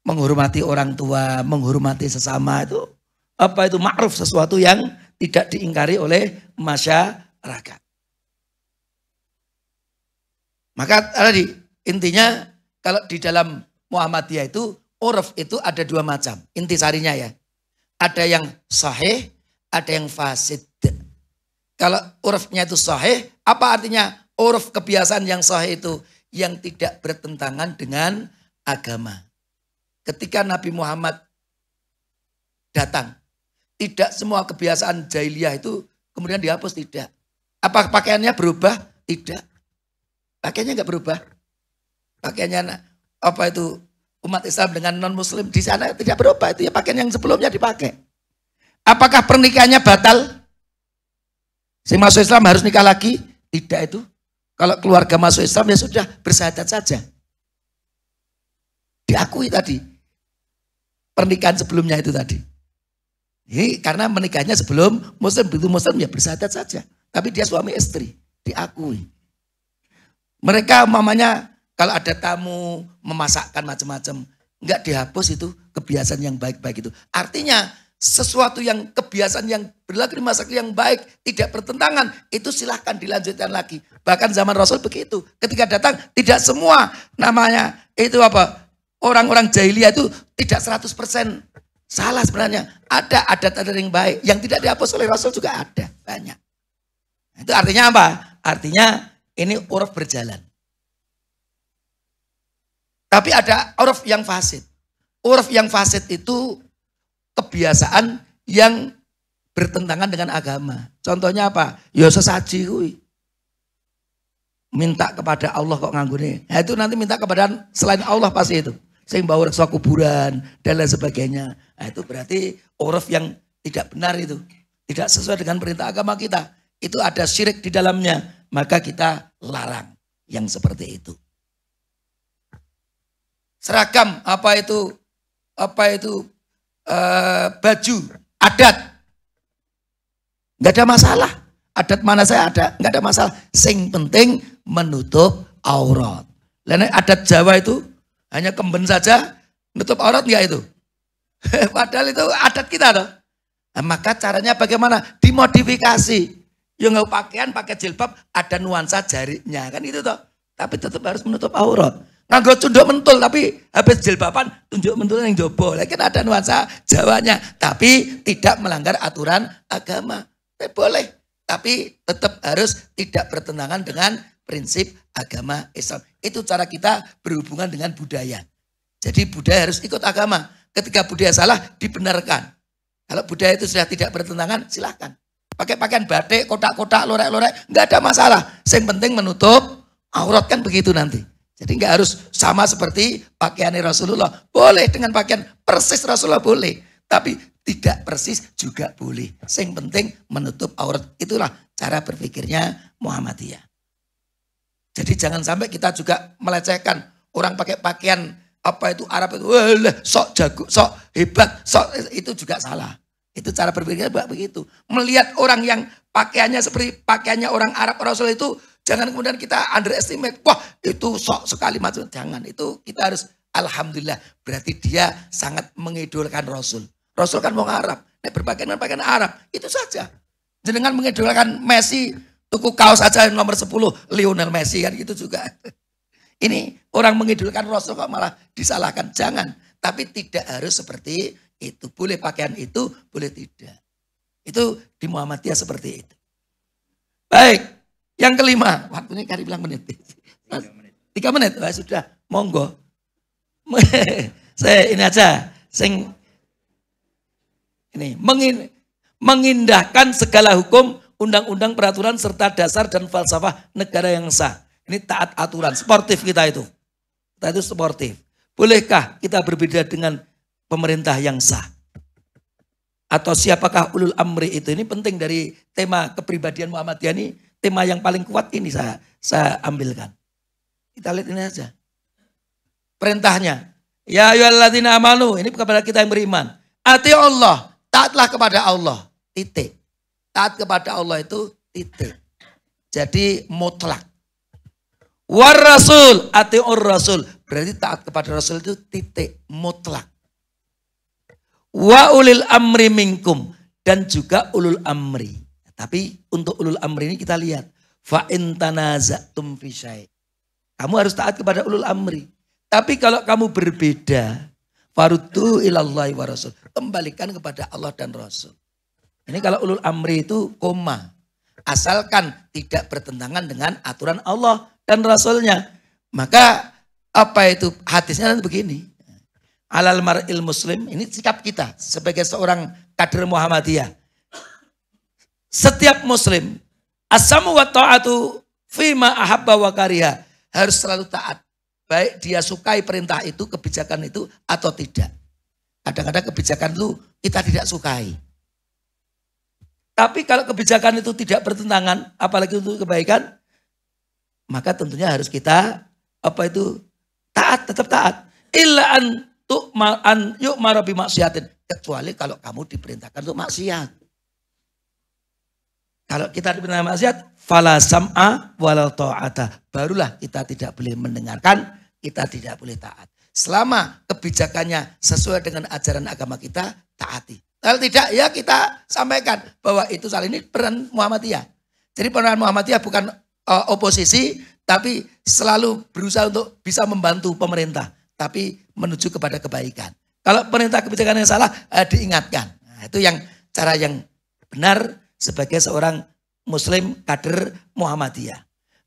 Menghormati orang tua, menghormati sesama itu, apa itu ma'ruf, sesuatu yang tidak diingkari oleh masyarakat. Maka tadi, intinya kalau di dalam Muhammadiyah itu, uruf itu ada dua macam, intisarinya ya. Ada yang sahih, ada yang fasid. Kalau urufnya itu sahih, apa artinya uruf kebiasaan yang sahih itu? yang tidak bertentangan dengan agama. Ketika Nabi Muhammad datang, tidak semua kebiasaan jahiliyah itu kemudian dihapus, tidak. Apa pakaiannya berubah? Tidak. Pakaiannya enggak berubah. Pakaiannya apa itu umat Islam dengan non muslim di sana tidak berubah, itu ya pakaian yang sebelumnya dipakai. Apakah pernikahannya batal? Si masuk Islam harus nikah lagi? Tidak itu. Kalau keluarga masuk Islam ya sudah bersahadat saja. Diakui tadi. Pernikahan sebelumnya itu tadi. Ini karena menikahnya sebelum muslim, begitu muslim ya bersahadat saja. Tapi dia suami istri, diakui. Mereka umpamanya kalau ada tamu memasakkan macam-macam, enggak dihapus itu kebiasaan yang baik-baik itu. Artinya sesuatu yang kebiasaan yang berlaku di masa yang baik tidak bertentangan, itu silahkan dilanjutkan lagi. Bahkan zaman Rasul begitu. Ketika datang tidak semua namanya itu apa? Orang-orang jahiliyah itu tidak 100% salah sebenarnya. Ada adat-adat yang baik yang tidak dihapus oleh Rasul juga ada banyak. Itu artinya apa? Artinya ini uruf berjalan. Tapi ada uruf yang fasid. Uruf yang fasid itu kebiasaan yang bertentangan dengan agama. Contohnya apa? Ya sesaji kuwi. Minta kepada Allah kok nganggune. Nah, itu nanti minta kepada selain Allah pasti itu. Sing bawa reksa kuburan dan lain sebagainya. Nah, itu berarti uruf yang tidak benar itu. Tidak sesuai dengan perintah agama kita. Itu ada syirik di dalamnya. Maka kita larang yang seperti itu. Seragam apa itu baju adat nggak ada masalah, adat mana saya ada nggak ada masalah, sing penting menutup aurat. Lain adat Jawa itu hanya kemben saja menutup aurat nggak itu? Padahal itu adat kita loh. Nah, maka caranya bagaimana? Dimodifikasi. Yang nggak pakaian pakai jilbab ada nuansa jarinya kan itu toh. Tapi tetap harus menutup aurat. Nganggo cunduk mentul tapi habis jilbaban tunjuk mentul yang jobo. Kan ada nuansa Jawanya, tapi tidak melanggar aturan agama. Boleh, tapi tetap harus tidak bertentangan dengan prinsip agama Islam. Itu cara kita berhubungan dengan budaya. Jadi budaya harus ikut agama. Ketika budaya salah dibenarkan. Kalau budaya itu sudah tidak bertentangan, silahkan. Pakai pakaian batik, kotak-kotak, lorek-lorek, nggak ada masalah. Yang penting menutup aurat kan begitu nanti. Jadi nggak harus sama seperti pakaian Rasulullah. Boleh dengan pakaian persis Rasulullah boleh. Tapi tidak persis juga boleh. Yang penting menutup aurat. Itulah cara berpikirnya Muhammadiyah. Jadi jangan sampai kita juga melecehkan. Orang pakai pakaian apa itu Arab itu. Wah, sok jago, sok hebat. Sok, itu juga salah. Itu cara berpikirnya begitu. Melihat orang yang pakaiannya seperti pakaiannya orang Arab Rasul itu. Jangan kemudian kita underestimate, wah itu sok sekali macam. Jangan, itu kita harus alhamdulillah. Berarti dia sangat mengidolakan Rasul. Rasul kan mau Arab, berpakaian Arab, itu saja. Jangan mengidolakan Messi, tuku kaos aja nomor 10, Lionel Messi kan gitu juga. Ini orang mengidolakan Rasul kok malah disalahkan, jangan. Tapi tidak harus seperti itu, boleh pakaian itu, boleh tidak. Itu di Muhammadiyah seperti itu. Baik. Yang kelima, waktunya kali bilang menit. 3 menit, wah, sudah, monggo. Saya ini aja, mengindahkan segala hukum, undang-undang, peraturan, serta dasar dan falsafah negara yang sah. Ini taat aturan, sportif kita itu. Kita itu sportif. Bolehkah kita berbeda dengan pemerintah yang sah? Atau siapakah ulul amri itu? Ini penting dari tema kepribadian Muhammadiyah ini. Tema yang paling kuat ini saya ambilkan. Kita lihat ini aja. Perintahnya. Ya ayyuhalladzina amanu. Ini kepada kita yang beriman. Ati Allah. Taatlah kepada Allah. Titik. Taat kepada Allah itu titik. Jadi mutlak. War rasul. Ati'ur rasul. Berarti taat kepada Rasul itu titik. Mutlak. Wa ulil amri minkum. Dan juga ulul amri. Tapi untuk ulul amri ini kita lihat. Fa in tanaza'tum fi syai'. Kamu harus taat kepada ulul amri. Tapi kalau kamu berbeda, faruddu ilallahi wa rasul. Kembalikan kepada Allah dan Rasul. Ini kalau ulul amri itu koma. Asalkan tidak bertentangan dengan aturan Allah dan Rasulnya. Maka apa itu hadisnya begini. Alal mar'il muslim, ini sikap kita sebagai seorang kader Muhammadiyah. Setiap muslim, as-samu wa ta'atu fima ahabba wa kariha, harus selalu taat. Baik dia sukai perintah itu, kebijakan itu atau tidak. Kadang-kadang kebijakan itu kita tidak sukai. Tapi kalau kebijakan itu tidak bertentangan, apalagi untuk kebaikan, maka tentunya harus kita taat, tetap taat. Illa an yu'mara bi maksiatin, kecuali kalau kamu diperintahkan untuk maksiat. Kalau kita diperintahkan maksiat, fala sam'a wala ta'ata, barulah kita tidak boleh mendengarkan, kita tidak boleh taat. Selama kebijakannya sesuai dengan ajaran agama kita, taati. Kalau tidak, ya kita sampaikan bahwa itu salah, ini peran Muhammadiyah. Jadi peran Muhammadiyah bukan oposisi, tapi selalu berusaha untuk bisa membantu pemerintah, tapi menuju kepada kebaikan. Kalau perintah kebijakan yang salah, diingatkan. Nah, itu yang cara yang benar sebagai seorang muslim kader Muhammadiyah.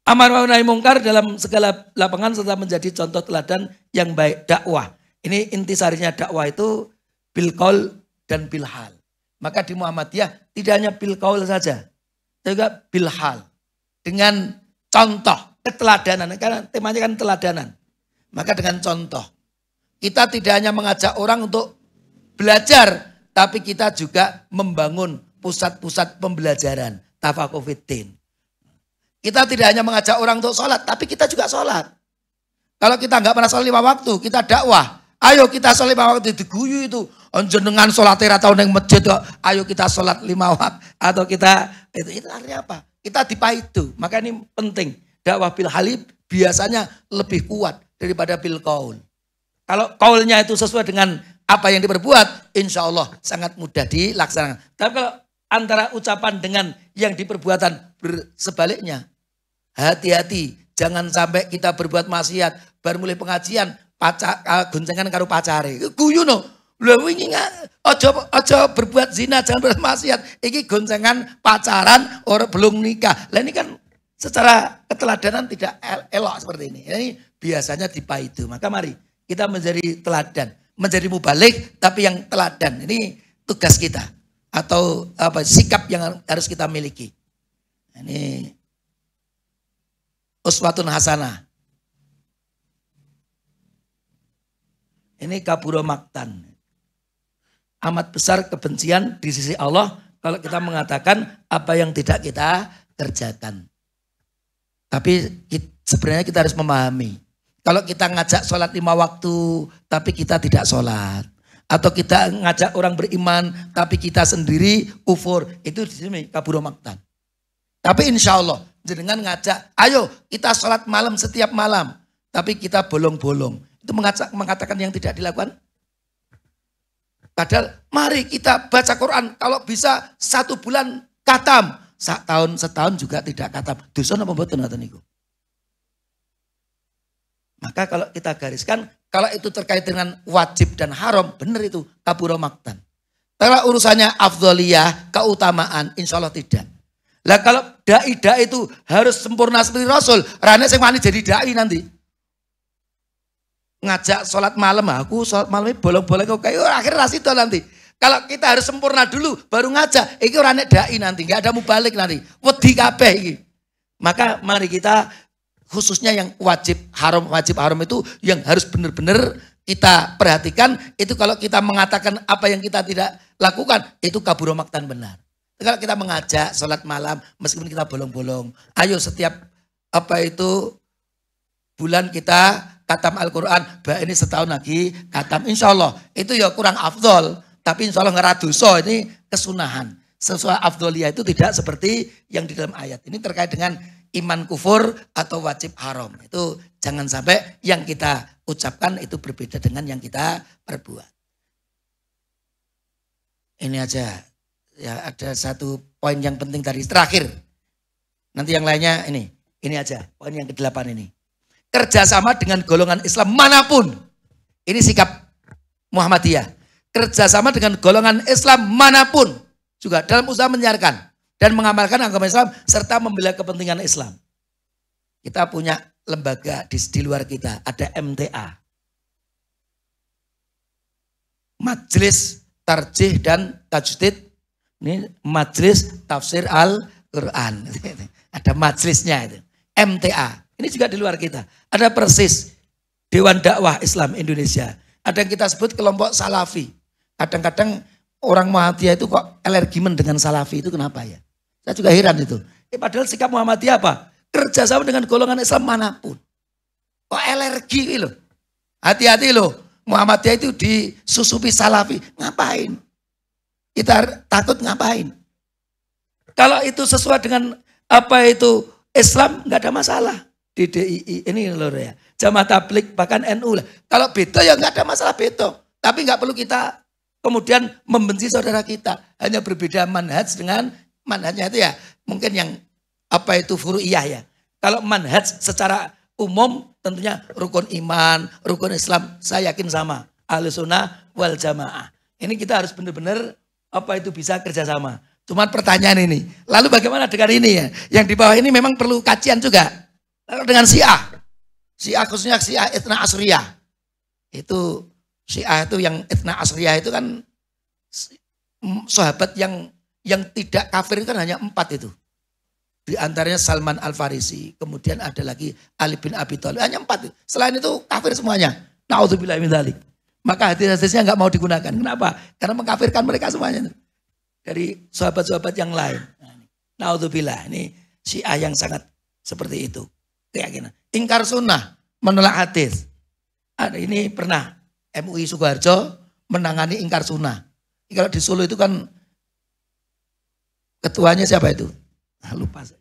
Amar ma'ruf nahi mungkar dalam segala lapangan serta menjadi contoh teladan yang baik. Dakwah. Ini intisarinya dakwah itu bil qaul dan bil hal. Maka di Muhammadiyah tidak hanya bil qaul saja, juga bil hal. Dengan contoh, keteladanan. Karena temanya kan teladanan. Maka dengan contoh. Kita tidak hanya mengajak orang untuk belajar, tapi kita juga membangun pusat-pusat pembelajaran. Tafaqquh fiddin. Kita tidak hanya mengajak orang untuk sholat, tapi kita juga sholat. Kalau kita nggak pernah sholat 5 waktu, kita dakwah. Ayo kita sholat 5 waktu, diguyu itu. Jenengan sholat tahun yang masjid, ayo kita sholat 5 waktu. Atau kita, itu artinya apa? Kita dipaidu. Maka ini penting. Dakwah bil halib biasanya lebih kuat daripada bil qaul. Kalau qaulnya itu sesuai dengan apa yang diperbuat, insya Allah sangat mudah dilaksanakan. Tapi kalau antara ucapan dengan yang diperbuatan bersebaliknya, hati-hati, jangan sampai kita berbuat maksiat, baru mulai pengajian, goncengan karo pacare. Guyu no. Lha wingi aja berbuat zina, jangan berbuat maksiat. Iki goncengan pacaran orang belum nikah. Lah ini kan secara keteladanan tidak elok seperti ini. Ini biasanya dipaidu. Maka mari kita menjadi teladan, menjadi mubalik tapi yang teladan. Ini tugas kita atau sikap yang harus kita miliki. Ini uswatun hasanah. Ini kabura maktan. Amat besar kebencian di sisi Allah kalau kita mengatakan apa yang tidak kita kerjakan. Tapi sebenarnya kita harus memahami. Kalau kita ngajak sholat 5 waktu tapi kita tidak sholat. Atau kita ngajak orang beriman tapi kita sendiri kufur. Itu di sini kabura maktan. Tapi insya Allah jenengan ngajak, ayo kita sholat malam setiap malam. Tapi kita bolong-bolong. Itu mengatakan yang tidak dilakukan. Padahal mari kita baca Quran. Kalau bisa 1 bulan khatam. Setahun juga tidak khatam. Dosa apa mboten ngoten niku. Maka kalau kita gariskan, kalau itu terkait dengan wajib dan haram, benar itu kabura maktan. Kalau urusannya afdholiyah, keutamaan, insya Allah tidak. Lah kalau dai-dai itu harus sempurna seperti Rasul, rane sing wani jadi dai nanti. Ngajak sholat malam, aku sholat malam ini bolong-bolong kok kayak akhir ras itu nanti. Kalau kita harus sempurna dulu, baru ngajak, iki rane dai nanti, nggak ada mubalik nanti, wedi kabeh iki. Maka mari kita khususnya yang wajib haram itu yang harus benar-benar kita perhatikan. Itu kalau kita mengatakan apa yang kita tidak lakukan, itu kabura maktan benar. Kalau kita mengajak sholat malam, meskipun kita bolong-bolong, ayo setiap bulan kita khatam Al-Quran, ini setahun lagi khatam, insya Allah itu ya kurang afdol, tapi insya Allah ngeraduso, ini kesunahan. Sesuai afdoliyah itu tidak seperti yang di dalam ayat. Ini terkait dengan iman kufur atau wajib haram. Itu jangan sampai yang kita ucapkan itu berbeda dengan yang kita perbuat. Ini aja. Ya, ada satu poin yang penting tadi terakhir. Nanti yang lainnya ini aja poin yang ke-8 ini. Kerjasama dengan golongan Islam manapun. Ini sikap Muhammadiyah. Kerjasama dengan golongan Islam manapun juga dalam usaha menyiarkan dan mengamalkan agama Islam serta membela kepentingan Islam. Kita punya lembaga di luar kita, ada MTA. Majelis Tarjih dan Tajdid. Ini Majelis Tafsir Al-Quran. Ada majelisnya itu. MTA. Ini juga di luar kita. Ada persis Dewan Dakwah Islam Indonesia. Ada yang kita sebut kelompok Salafi. Kadang-kadang orang Muhammadiyah itu kok alergimen dengan Salafi itu kenapa ya? Saya juga heran itu. Padahal sikap Muhammadiyah apa? Kerjasama dengan golongan Islam manapun. Kok alergi loh. Hati-hati loh. Muhammadiyah itu disusupi Salafi. Ngapain? Kita takut ngapain? Kalau itu sesuai dengan apa itu Islam nggak ada masalah. Di DII ini loh ya. Jamaah Tabligh bahkan NU lah. Kalau beda ya nggak ada masalah beda. Tapi nggak perlu kita kemudian membenci saudara kita. Hanya berbeda manhaj dengan manhajnya itu ya. Mungkin yang apa itu furu'iyah ya. Kalau manhaj secara umum tentunya rukun iman, rukun Islam saya yakin sama. Ahlussunnah wal jamaah. Ini kita harus benar-benar apa itu bisa kerjasama. Cuman pertanyaan ini, lalu bagaimana dengan ini ya? Yang di bawah ini memang perlu kajian juga. Lalu dengan Syiah. Syiah khususnya Syiah Itsna Asriyah. Itu Syiah itu yang Itsna Asriyah itu kan sahabat yang tidak kafir itu kan hanya 4 itu. Di antaranya Salman Al-Farisi, kemudian ada lagi Ali bin Abi Thalib, hanya 4 itu. Selain itu kafir semuanya. Na'udzubillah min dzalik. Maka hadis-hadisnya enggak mau digunakan. Kenapa? Karena mengkafirkan mereka semuanya. Dari sahabat-sahabat yang lain. Na'udzubillah, ini Syiah yang sangat seperti itu. Keyakinan. Ingkar sunnah, menolak hadis. Ini pernah MUI Sukoharjo menangani ingkar sunnah. Kalau di Solo itu kan ketuanya siapa itu? Lupa saya.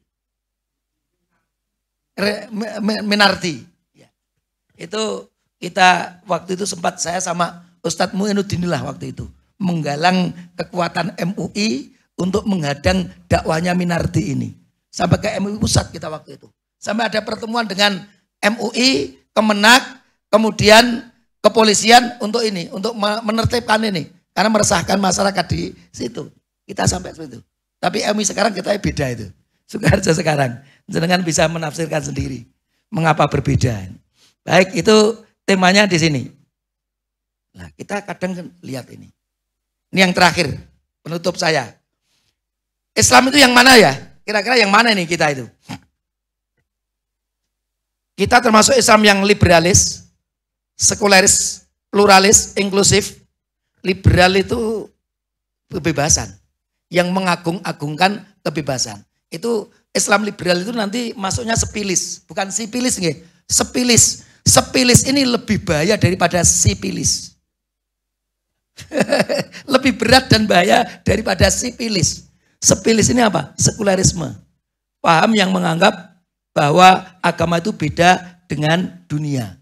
Minarti. Itu kita waktu itu sempat saya sama Ustadz Muinuddinillah waktu itu menggalang kekuatan MUI untuk menghadang dakwahnya Minarti ini. Sampai ke MUI pusat kita waktu itu. Sampai ada pertemuan dengan MUI, Kemenak, kemudian kepolisian untuk ini, untuk menertibkan ini. Karena meresahkan masyarakat di situ. Kita sampai situ. Tapi MUI sekarang kita beda itu. Sukoharjo sekarang. Jangan bisa menafsirkan sendiri. Mengapa berbeda. Baik, itu temanya di sini. Nah, kita kadang lihat ini. Ini yang terakhir, penutup saya. Islam itu yang mana ya? Kira-kira yang mana nih kita itu? Kita termasuk Islam yang liberalis, sekuleris, pluralis, inklusif. Liberal itu kebebasan. Yang mengagung-agungkan kebebasan. Itu Islam liberal itu nanti masuknya sepilis. Bukan sipilis nggih. Sepilis. Sepilis ini lebih bahaya daripada sipilis. Lebih berat dan bahaya daripada sipilis. Sepilis ini apa? Sekulerisme. Paham yang menganggap bahwa agama itu beda dengan dunia.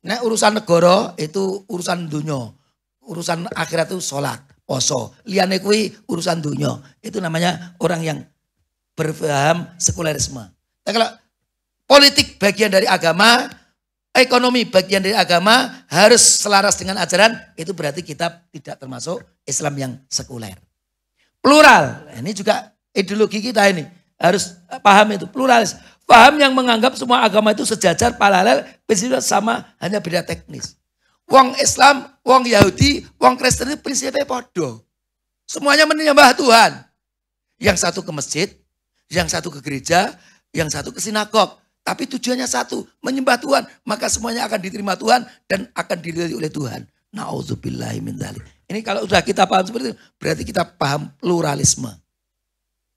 Nah urusan negara itu urusan dunia. Urusan akhirat itu sholat, poso. Liane kui urusan dunia. Itu namanya orang yang berpaham sekulerisme. Nah, kalau politik bagian dari agama, ekonomi bagian dari agama harus selaras dengan ajaran, itu berarti kita tidak termasuk Islam yang sekuler. Plural, ini juga ideologi kita ini. Harus paham itu, pluralis. Paham yang menganggap semua agama itu sejajar, paralel, prinsipnya sama, hanya beda teknis. Wong Islam, wong Yahudi, wong Kristen itu prinsipnya podo. Semuanya menyembah Tuhan. Yang satu ke masjid, yang satu ke gereja, yang satu ke sinagog. Tapi tujuannya satu, menyembah Tuhan. Maka semuanya akan diterima Tuhan dan akan diridhoi oleh Tuhan. Na'udzubillahi min dzalik. Ini kalau sudah kita paham seperti itu, berarti kita paham pluralisme.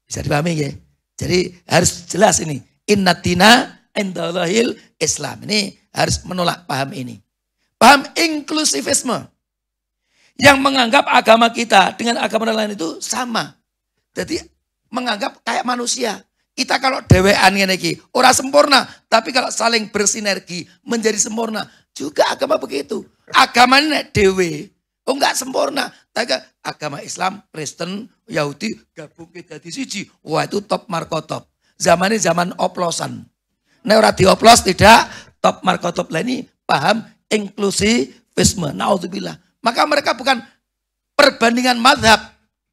Bisa dipahami ya? Jadi harus jelas ini. Inna dina indallahil Islam. Ini harus menolak paham ini. Paham inklusivisme. Yang menganggap agama kita dengan agama lain itu sama. Jadi menganggap kayak manusia. Kita kalau dewean ngene iki ora sempurna, tapi kalau saling bersinergi menjadi sempurna. Juga agama begitu. Agama ini dewe, enggak sempurna. Tapi agama Islam, Kristen, Yahudi gabung ke dadi siji. Wah itu top markotop. Zaman ini zaman oplosan. Nek ora dioplos tidak top markotop. Lah ini paham inklusivisme. Naudzubillah. Maka mereka bukan perbandingan mazhab.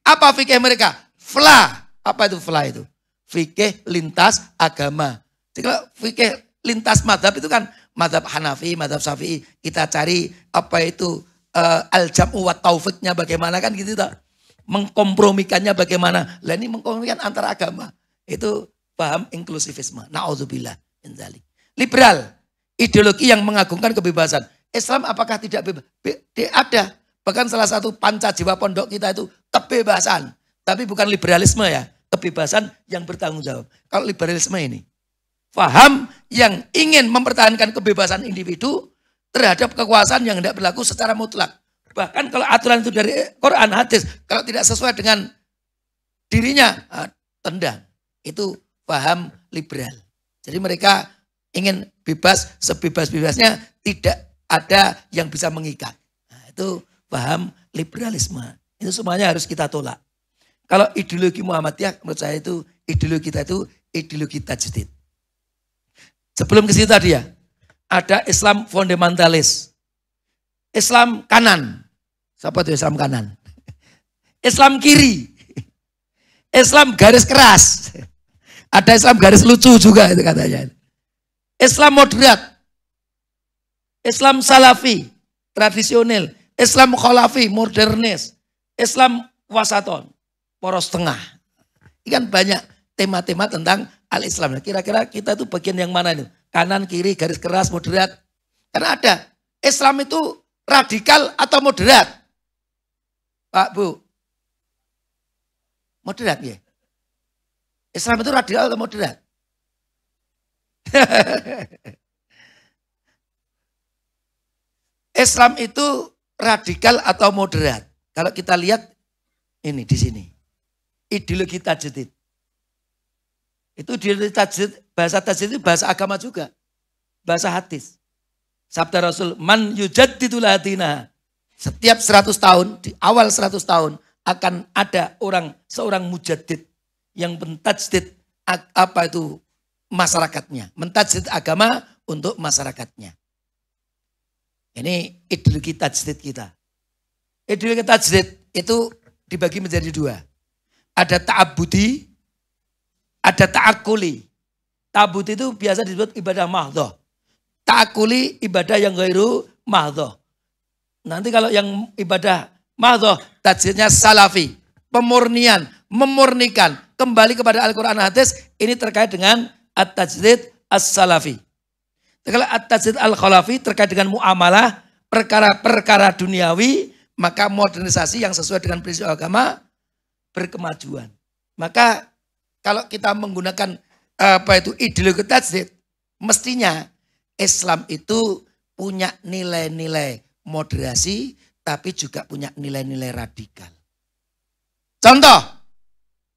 Apa fikih mereka? Flah. Apa itu flah itu? Fikih lintas agama. Jadi kalau fikih lintas madhab itu kan madhab Hanafi, madhab Syafi'i. Kita cari apa itu al-jam'u wa taufiqnya bagaimana kan gitu tak? Mengkompromikannya bagaimana. Lah ini mengkompromikan antara agama. Itu paham inklusivisme. Na'udzubillah min dzalik. Liberal, ideologi yang mengagungkan kebebasan. Islam apakah tidak bebas? Ada. Bahkan salah satu panca jiwa pondok kita itu kebebasan. Tapi bukan liberalisme ya. Kebebasan yang bertanggung jawab. Kalau liberalisme ini. Faham yang ingin mempertahankan kebebasan individu terhadap kekuasaan yang tidak berlaku secara mutlak. Bahkan kalau aturan itu dari Quran, hadis, kalau tidak sesuai dengan dirinya, tendang. Itu paham liberal. Jadi mereka ingin bebas, sebebas-bebasnya, tidak ada yang bisa mengikat. Nah, itu paham liberalisme. Itu semuanya harus kita tolak. Kalau ideologi Muhammadiyah, menurut saya itu ideologi kita itu ideologi tajdid. Sebelum ke situ tadi ya, ada Islam fundamentalis. Islam kanan. Siapa itu Islam kanan? Islam kiri. Islam garis keras. Ada Islam garis lucu juga itu katanya. Islam moderat. Islam salafi, tradisional. Islam khalafi, modernis. Islam wasaton, poros tengah. Ini kan banyak tema-tema tentang al-Islam. Kira-kira kita itu bagian yang mana itu? Kanan, kiri, garis keras, moderat. Karena ada. Islam itu radikal atau moderat? Pak, Bu. Moderat ya? Islam itu radikal atau moderat? Islam itu radikal atau moderat? Kalau kita lihat ini di sini. Ideologi tajdid. Itu ideologi tajdid, bahasa tajdid itu bahasa agama juga. Bahasa hadis. Sabda Rasul, man yujaddidul hadina. Setiap 100 tahun, di awal 100 tahun akan ada seorang mujaddid yang mentajdid apa itu masyarakatnya. Mentajdid agama untuk masyarakatnya. Ini ideologi tajdid kita. Ideologi tajdid itu dibagi menjadi dua. Ada ta'abudi, ada ta'akuli. Ta'abudi itu biasa disebut ibadah mahdhah. Ta'akuli ibadah yang ghairu mahdhah. Nanti kalau yang ibadah mahdhah, tajdidnya salafi. Pemurnian, memurnikan. Kembali kepada Al-Quran hadis, ini terkait dengan at-tajdid as-salafi. Kalau at-tajdid al-khalafi terkait dengan muamalah, perkara-perkara duniawi, maka modernisasi yang sesuai dengan prinsip agama berkemajuan. Maka kalau kita menggunakan ideologi tajdid, mestinya Islam itu punya nilai-nilai moderasi, tapi juga punya nilai-nilai radikal. Contoh,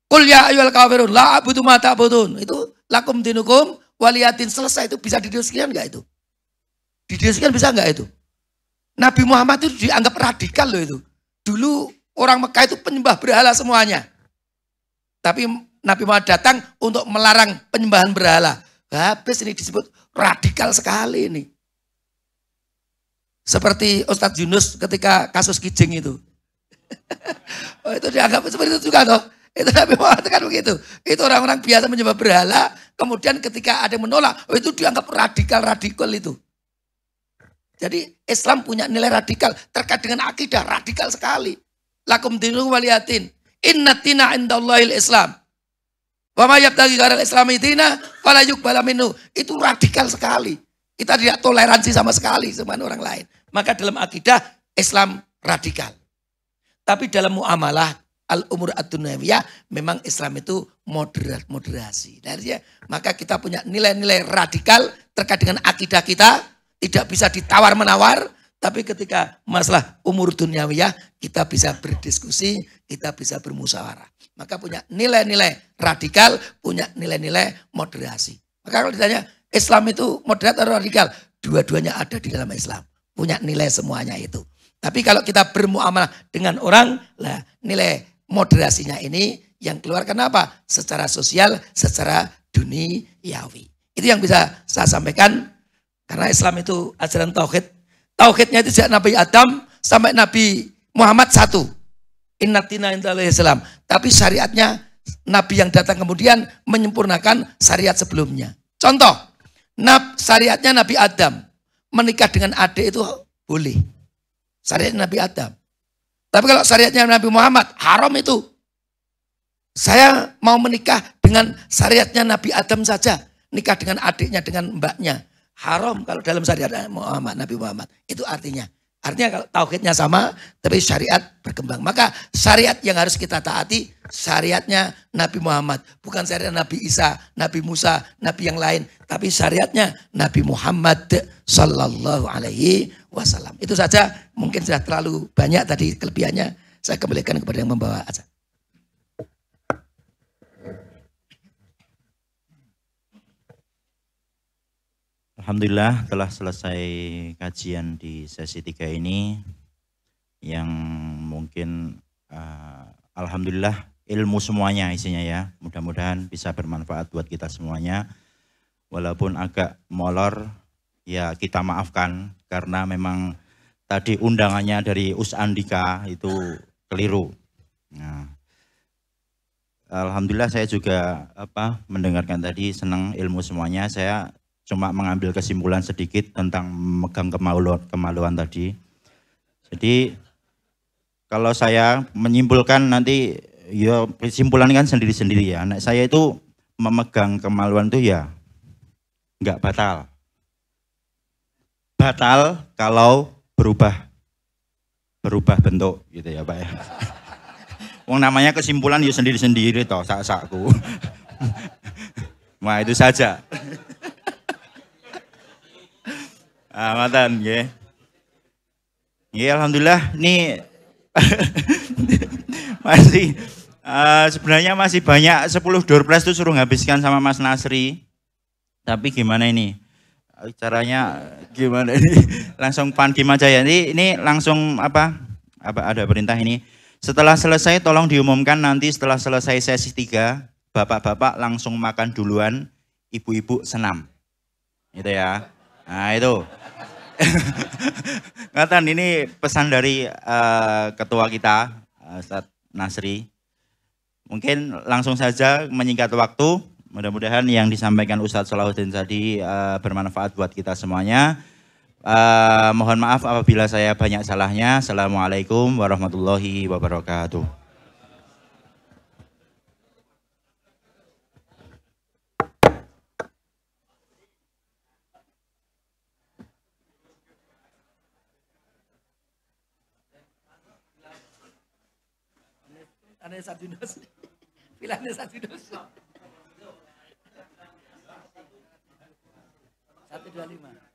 qul ya ayyuhal kafirun la a'budu ma ta'budun. Itu lakum dinukum waliyatin, selesai. Itu bisa didiskusikan enggak itu? Didiskusikan bisa enggak itu? Nabi Muhammad itu dianggap radikal loh itu. Dulu orang Mekah itu penyembah berhala semuanya. Tapi Nabi Muhammad datang untuk melarang penyembahan berhala. Habis ini disebut radikal sekali ini. Seperti Ustadz Yunus ketika kasus Kijing itu. Oh, itu dianggap seperti itu juga toh. Itu Nabi Muhammad kan begitu. Itu orang-orang biasa menyembah berhala. Kemudian ketika ada yang menolak, oh, itu dianggap radikal itu. Jadi Islam punya nilai radikal. Terkait dengan akidah, radikal sekali. Lakum dinukum waliyatin. Inna tina indallahil Islam. Wa ma yabtaghi ghairal islami dina fala yuqbala minhu. Itu radikal sekali. Kita tidak toleransi sama sekali sama orang lain. Maka dalam akidah Islam radikal. Tapi dalam muamalah al-umur ad-dunyawiyah memang Islam itu moderasi. Maka kita punya nilai-nilai radikal terkait dengan akidah kita. Tidak bisa ditawar-menawar. Tapi ketika masalah umur dunyawiyah kita bisa berdiskusi, kita bisa bermusyawarah. Maka punya nilai-nilai radikal, punya nilai-nilai moderasi. Maka kalau ditanya Islam itu moderat atau radikal? Dua-duanya ada di dalam Islam. Punya nilai semuanya itu. Tapi kalau kita bermuamalah dengan orang, lah nilai moderasinya ini yang keluar kenapa? Secara sosial, secara duniawi. Itu yang bisa saya sampaikan. Karena Islam itu ajaran tauhid. Tauhidnya itu sejak Nabi Adam sampai Nabi Muhammad satu. Inna tina indallahil Islam. Tapi syariatnya Nabi yang datang kemudian menyempurnakan syariat sebelumnya. Contoh, syariatnya Nabi Adam. Menikah dengan adik itu boleh. Syariatnya Nabi Adam. Tapi kalau syariatnya Nabi Muhammad, haram itu. Saya mau menikah dengan syariatnya Nabi Adam saja. Nikah dengan adiknya, dengan mbaknya. Haram kalau dalam syariat Muhammad, Nabi Muhammad. Itu artinya. Artinya kalau tauhidnya sama, tapi syariat berkembang. Maka syariat yang harus kita taati, syariatnya Nabi Muhammad. Bukan syariat Nabi Isa, Nabi Musa, Nabi yang lain. Tapi syariatnya Nabi Muhammad Sallallahu Alaihi Wasallam. Itu saja, mungkin sudah terlalu banyak tadi kelebihannya. Saya kembalikan kepada yang membawa azan. Alhamdulillah telah selesai kajian di sesi 3 ini yang mungkin alhamdulillah ilmu semuanya isinya ya. Mudah-mudahan bisa bermanfaat buat kita semuanya. Walaupun agak molor ya kita maafkan karena memang tadi undangannya dari Us Andika itu keliru. Nah, alhamdulillah saya juga mendengarkan tadi senang ilmu semuanya. Saya cuma mengambil kesimpulan sedikit tentang memegang kemaluan tadi. Jadi kalau saya menyimpulkan nanti ya kesimpulan kan sendiri-sendiri ya. Anak saya itu memegang kemaluan itu ya enggak batal. Batal kalau berubah bentuk gitu ya Pak ya. Wong namanya kesimpulan ya sendiri-sendiri toh sak-sakku. Nah itu saja. Amatan ya. Ya alhamdulillah nih masih sebenarnya masih banyak 10 door prize itu suruh habiskan sama Mas Nasri. Tapi gimana ini? Caranya gimana ini? Langsung pandim aja ya. Ini langsung apa ada perintah ini. Setelah selesai tolong diumumkan nanti setelah selesai sesi 3, bapak-bapak langsung makan duluan, ibu-ibu senam. Gitu ya. Nah itu. Ngatan ini pesan dari ketua kita, Ustadz Nasri. Mungkin langsung saja menyingkat waktu. Mudah-mudahan yang disampaikan Ustadz Salahuddin tadi bermanfaat buat kita semuanya. Mohon maaf apabila saya banyak salahnya. Assalamualaikum warahmatullahi wabarakatuh. Ada satu dos. Filahnya satu dos. 125.